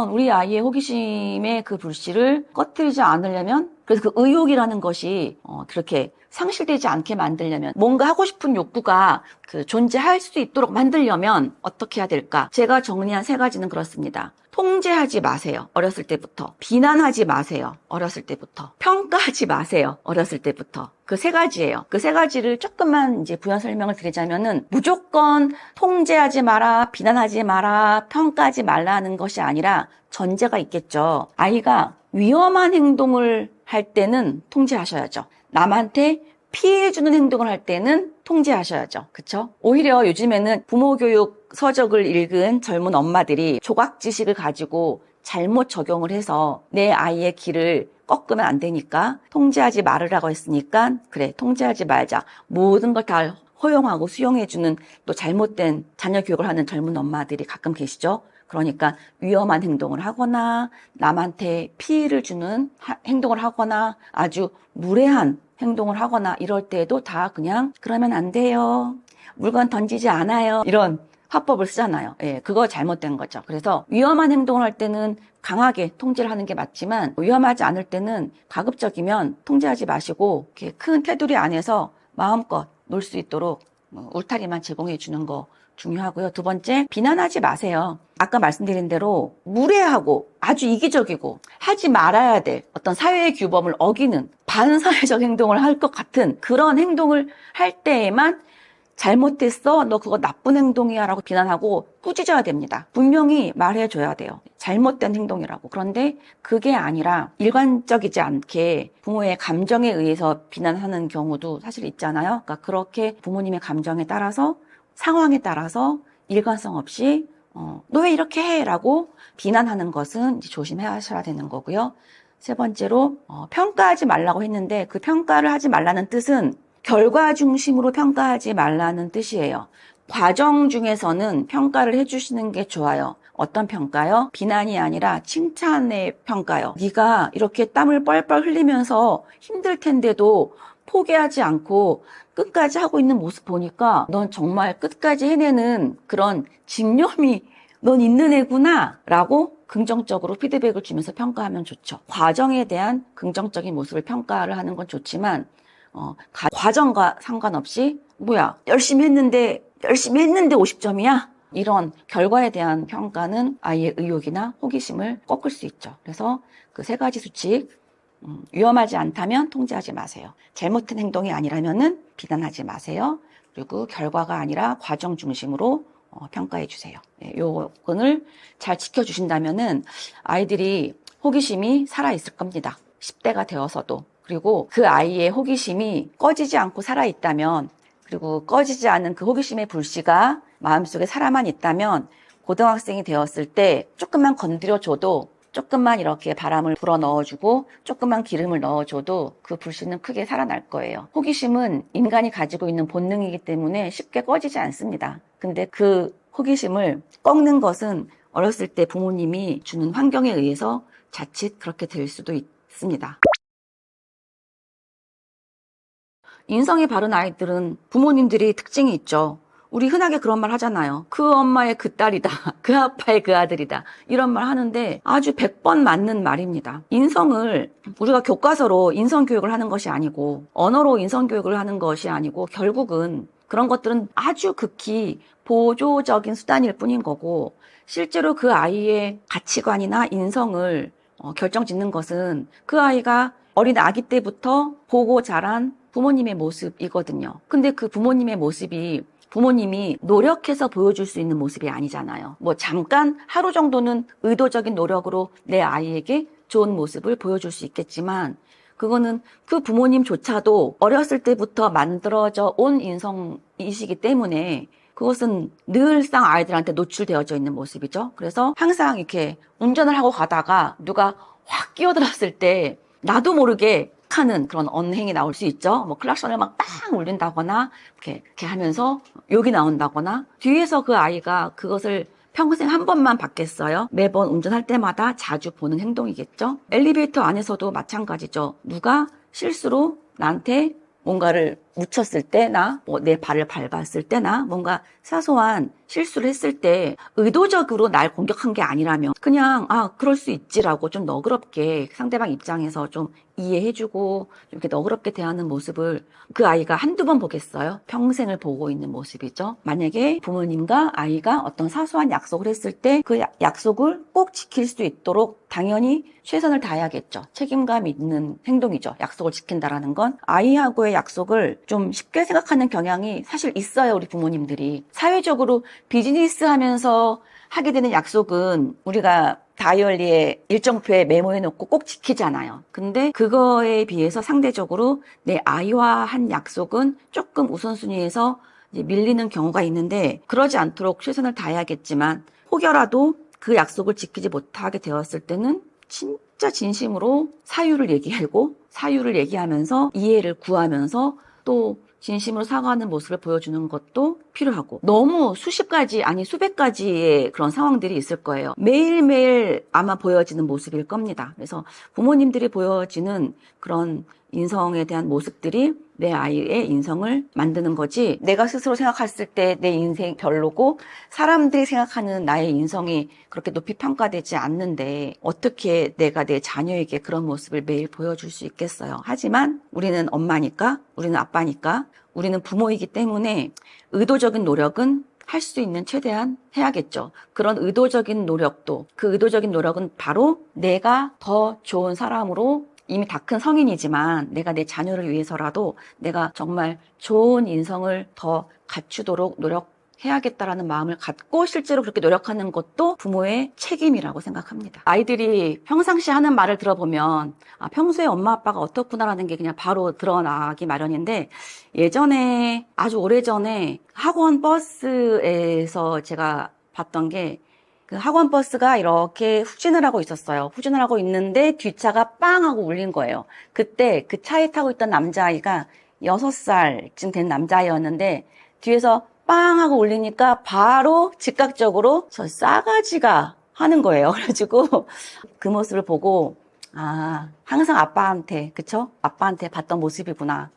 우리 아이의 호기심의 그 불씨를 꺼뜨리지 않으려면, 그래서 그 의욕이라는 것이 그렇게 상실되지 않게 만들려면, 뭔가 하고 싶은 욕구가 존재할 수 있도록 만들려면 어떻게 해야 될까? 제가 정리한 3가지는 그렇습니다. 통제하지 마세요. 어렸을 때부터. 비난하지 마세요. 어렸을 때부터. 평가하지 마세요. 어렸을 때부터. 그 3가지예요. 그 3가지를 조금만 이제 부연 설명을 드리자면은, 무조건 통제하지 마라, 비난하지 마라, 평가하지 말라는 것이 아니라 전제가 있겠죠. 아이가 위험한 행동을 할 때는 통제하셔야죠. 남한테 피해주는 행동을 할 때는 통제하셔야죠. 그쵸? 오히려 요즘에는 부모교육 서적을 읽은 젊은 엄마들이 조각 지식을 가지고 잘못 적용을 해서 내 아이의 길을 꺾으면 안 되니까 통제하지 말으라고 했으니까 그래, 통제하지 말자. 모든 걸 다 허용하고 수용해주는 또 잘못된 자녀 교육을 하는 젊은 엄마들이 가끔 계시죠. 그러니까 위험한 행동을 하거나 남한테 피해를 주는 행동을 하거나 아주 무례한 행동을 하거나 이럴 때에도 다 그냥 그러면 안 돼요. 물건 던지지 않아요. 이런 화법을 쓰잖아요. 예, 그거 잘못된 거죠. 그래서 위험한 행동을 할 때는 강하게 통제를 하는 게 맞지만 위험하지 않을 때는 가급적이면 통제하지 마시고 이렇게 큰 테두리 안에서 마음껏 놀 수 있도록 울타리만 제공해 주는 거 중요하고요. 2번째, 비난하지 마세요. 아까 말씀드린 대로 무례하고 아주 이기적이고 하지 말아야 될 어떤 사회의 규범을 어기는 반사회적 행동을 할 것 같은 그런 행동을 할 때에만 잘못했어, 너 그거 나쁜 행동이야 라고 비난하고 꾸짖어야 됩니다. 분명히 말해줘야 돼요. 잘못된 행동이라고. 그런데 그게 아니라 일관적이지 않게 부모의 감정에 의해서 비난하는 경우도 사실 있잖아요. 그러니까 그렇게 부모님의 감정에 따라서, 상황에 따라서 일관성 없이 너 왜 이렇게 해? 라고 비난하는 것은 이제 조심하셔야 되는 거고요. 3번째로 평가하지 말라고 했는데 그 평가를 하지 말라는 뜻은 결과 중심으로 평가하지 말라는 뜻이에요. 과정 중에서는 평가를 해주시는 게 좋아요. 어떤 평가요? 비난이 아니라 칭찬의 평가요. 네가 이렇게 땀을 뻘뻘 흘리면서 힘들 텐데도 포기하지 않고 끝까지 하고 있는 모습 보니까 넌 정말 끝까지 해내는 그런 집념이 넌 있는 애구나 라고 긍정적으로 피드백을 주면서 평가하면 좋죠. 과정에 대한 긍정적인 모습을 평가를 하는 건 좋지만 과정과 상관없이 뭐야 열심히 했는데 50점이야? 이런 결과에 대한 평가는 아이의 의욕이나 호기심을 꺾을 수 있죠. 그래서 그 3가지 수칙, 위험하지 않다면 통제하지 마세요. 잘못된 행동이 아니라면은 비난하지 마세요. 그리고 결과가 아니라 과정 중심으로 평가해 주세요. 네, 요건을 잘 지켜주신다면은 아이들이 호기심이 살아있을 겁니다. 10대가 되어서도. 그리고 그 아이의 호기심이 꺼지지 않고 살아있다면, 그리고 꺼지지 않은 그 호기심의 불씨가 마음속에 살아만 있다면 고등학생이 되었을 때 조금만 건드려줘도, 조금만 이렇게 바람을 불어 넣어주고 조금만 기름을 넣어줘도 그 불씨는 크게 살아날 거예요. 호기심은 인간이 가지고 있는 본능이기 때문에 쉽게 꺼지지 않습니다. 근데 그 호기심을 꺾는 것은 어렸을 때 부모님이 주는 환경에 의해서 자칫 그렇게 될 수도 있습니다. 인성이 바른 아이들은 부모님들이 특징이 있죠. 우리 흔하게 그런 말 하잖아요. 그 엄마의 그 딸이다. 그 아빠의 그 아들이다. 이런 말 하는데 아주 100번 맞는 말입니다. 인성을 우리가 교과서로 인성교육을 하는 것이 아니고 언어로 인성교육을 하는 것이 아니고 결국은 그런 것들은 아주 극히 보조적인 수단일 뿐인 거고 실제로 그 아이의 가치관이나 인성을 결정짓는 것은 그 아이가 어린 아기 때부터 보고 자란 부모님의 모습이거든요. 근데 그 부모님의 모습이 부모님이 노력해서 보여줄 수 있는 모습이 아니잖아요. 뭐 잠깐 하루 정도는 의도적인 노력으로 내 아이에게 좋은 모습을 보여줄 수 있겠지만 그거는 그 부모님조차도 어렸을 때부터 만들어져 온 인성이시기 때문에 그것은 늘상 아이들한테 노출되어져 있는 모습이죠. 그래서 항상 이렇게 운전을 하고 가다가 누가 확 끼어들었을 때 나도 모르게 하는 그런 언행이 나올 수 있죠. 뭐 클락션을 막 빵 울린다거나 이렇게 하면서 욕이 나온다거나, 뒤에서 그 아이가 그것을 평생 한 번만 받겠어요? 매번 운전할 때마다 자주 보는 행동이겠죠. 엘리베이터 안에서도 마찬가지죠. 누가 실수로 나한테 뭔가를 묻혔을 때나 뭐 내 발을 밟았을 때나 뭔가 사소한 실수를 했을 때 의도적으로 날 공격한 게 아니라면 그냥 그럴 수 있지라고 좀 너그럽게 상대방 입장에서 좀 이해해주고 이렇게 너그럽게 대하는 모습을 그 아이가 한두 번 보겠어요? 평생을 보고 있는 모습이죠. 만약에 부모님과 아이가 어떤 사소한 약속을 했을 때 그 약속을 꼭 지킬 수 있도록 당연히 최선을 다해야겠죠. 책임감 있는 행동이죠. 약속을 지킨다라는 건. 아이하고의 약속을 좀 쉽게 생각하는 경향이 사실 있어요, 우리 부모님들이. 사회적으로 비즈니스 하면서 하게 되는 약속은 우리가 다이어리에 일정표에 메모해 놓고 꼭 지키잖아요. 근데 그거에 비해서 상대적으로 내 아이와 한 약속은 조금 우선순위에서 이제 밀리는 경우가 있는데, 그러지 않도록 최선을 다해야겠지만 혹여라도 그 약속을 지키지 못하게 되었을 때는 진짜 진심으로 사유를 얘기하면서 이해를 구하면서 또 진심으로 사과하는 모습을 보여주는 것도 필요하고, 너무 수십 가지 아니 수백 가지의 그런 상황들이 있을 거예요. 매일매일 아마 보여지는 모습일 겁니다. 그래서 부모님들이 보여지는 그런 인성에 대한 모습들이 내 아이의 인성을 만드는 거지, 내가 스스로 생각했을 때 내 인생 별로고 사람들이 생각하는 나의 인성이 그렇게 높이 평가되지 않는데 어떻게 내가 내 자녀에게 그런 모습을 매일 보여줄 수 있겠어요. 하지만 우리는 엄마니까, 우리는 아빠니까, 우리는 부모이기 때문에 의도적인 노력은 할 수 있는 최대한 해야겠죠. 그런 의도적인 노력도, 그 의도적인 노력은 바로 내가 더 좋은 사람으로, 이미 다 큰 성인이지만 내가 내 자녀를 위해서라도 내가 정말 좋은 인성을 더 갖추도록 노력해야겠다라는 마음을 갖고 실제로 그렇게 노력하는 것도 부모의 책임이라고 생각합니다. 아이들이 평상시 하는 말을 들어보면 평소에 엄마 아빠가 어떻구나라는 게 그냥 바로 드러나기 마련인데, 예전에 아주 오래전에 학원 버스에서 제가 봤던 게, 그 학원 버스가 이렇게 후진을 하고 있었어요. 후진을 하고 있는데 뒷차가 빵 하고 울린 거예요. 그때 그 차에 타고 있던 남자아이가 6살쯤 된 남자아이였는데 뒤에서 빵 하고 울리니까 바로 즉각적으로 저 싸가지가 하는 거예요. 그래가지고 그 모습을 보고 항상 아빠한테, 그쵸? 아빠한테 봤던 모습이구나.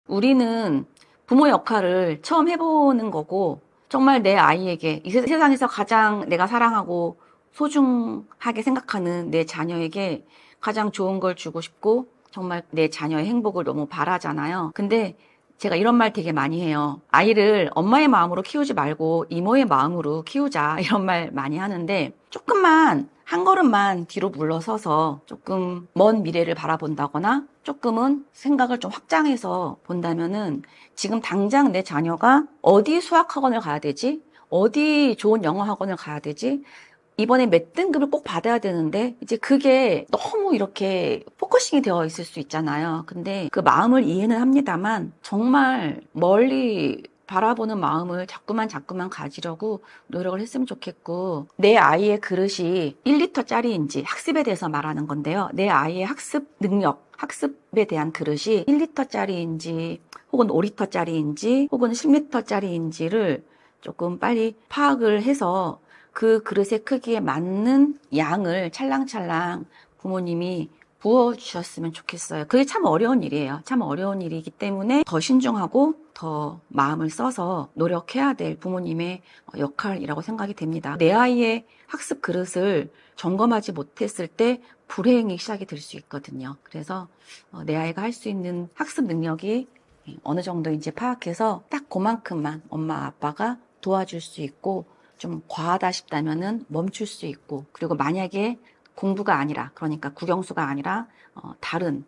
우리는 부모 역할을 처음 해보는 거고, 정말 내 아이에게 이 세상에서 가장 내가 사랑하고 소중하게 생각하는 내 자녀에게 가장 좋은 걸 주고 싶고 정말 내 자녀의 행복을 너무 바라잖아요. 근데 제가 이런 말 되게 많이 해요. 아이를 엄마의 마음으로 키우지 말고 이모의 마음으로 키우자, 이런 말 많이 하는데, 조금만 한 걸음만 뒤로 물러서서 조금 먼 미래를 바라본다거나 조금은 생각을 좀 확장해서 본다면은, 지금 당장 내 자녀가 어디 수학학원을 가야 되지? 어디 좋은 영어 학원을 가야 되지? 이번에 몇 등급을 꼭 받아야 되는데, 이제 그게 너무 이렇게 포커싱이 되어 있을 수 있잖아요. 근데 그 마음을 이해는 합니다만 정말 멀리 바라보는 마음을 자꾸만 가지려고 노력을 했으면 좋겠고, 내 아이의 그릇이 1리터짜리인지, 학습에 대해서 말하는 건데요. 내 아이의 학습 능력, 학습에 대한 그릇이 1리터짜리인지 혹은 5리터짜리인지 혹은 10리터짜리인지를 조금 빨리 파악을 해서 그 그릇의 크기에 맞는 양을 찰랑찰랑 부모님이 부어주셨으면 좋겠어요. 그게 참 어려운 일이에요. 참 어려운 일이기 때문에 더 신중하고 더 마음을 써서 노력해야 될 부모님의 역할이라고 생각이 됩니다. 내 아이의 학습 그릇을 점검하지 못했을 때 불행이 시작이 될 수 있거든요. 그래서 내 아이가 할 수 있는 학습 능력이 어느 정도인지 파악해서 딱 그만큼만 엄마 아빠가 도와줄 수 있고, 좀 과하다 싶다면은 멈출 수 있고, 그리고 만약에 공부가 아니라, 그러니까 국영수가 아니라 다른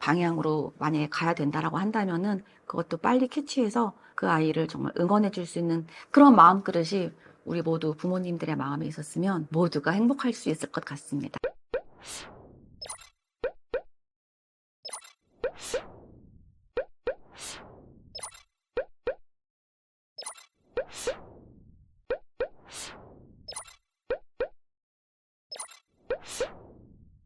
방향으로 만약에 가야 된다라고 한다면은 그것도 빨리 캐치해서 그 아이를 정말 응원해 줄 수 있는 그런 마음그릇이 우리 모두 부모님들의 마음에 있었으면 모두가 행복할 수 있을 것 같습니다.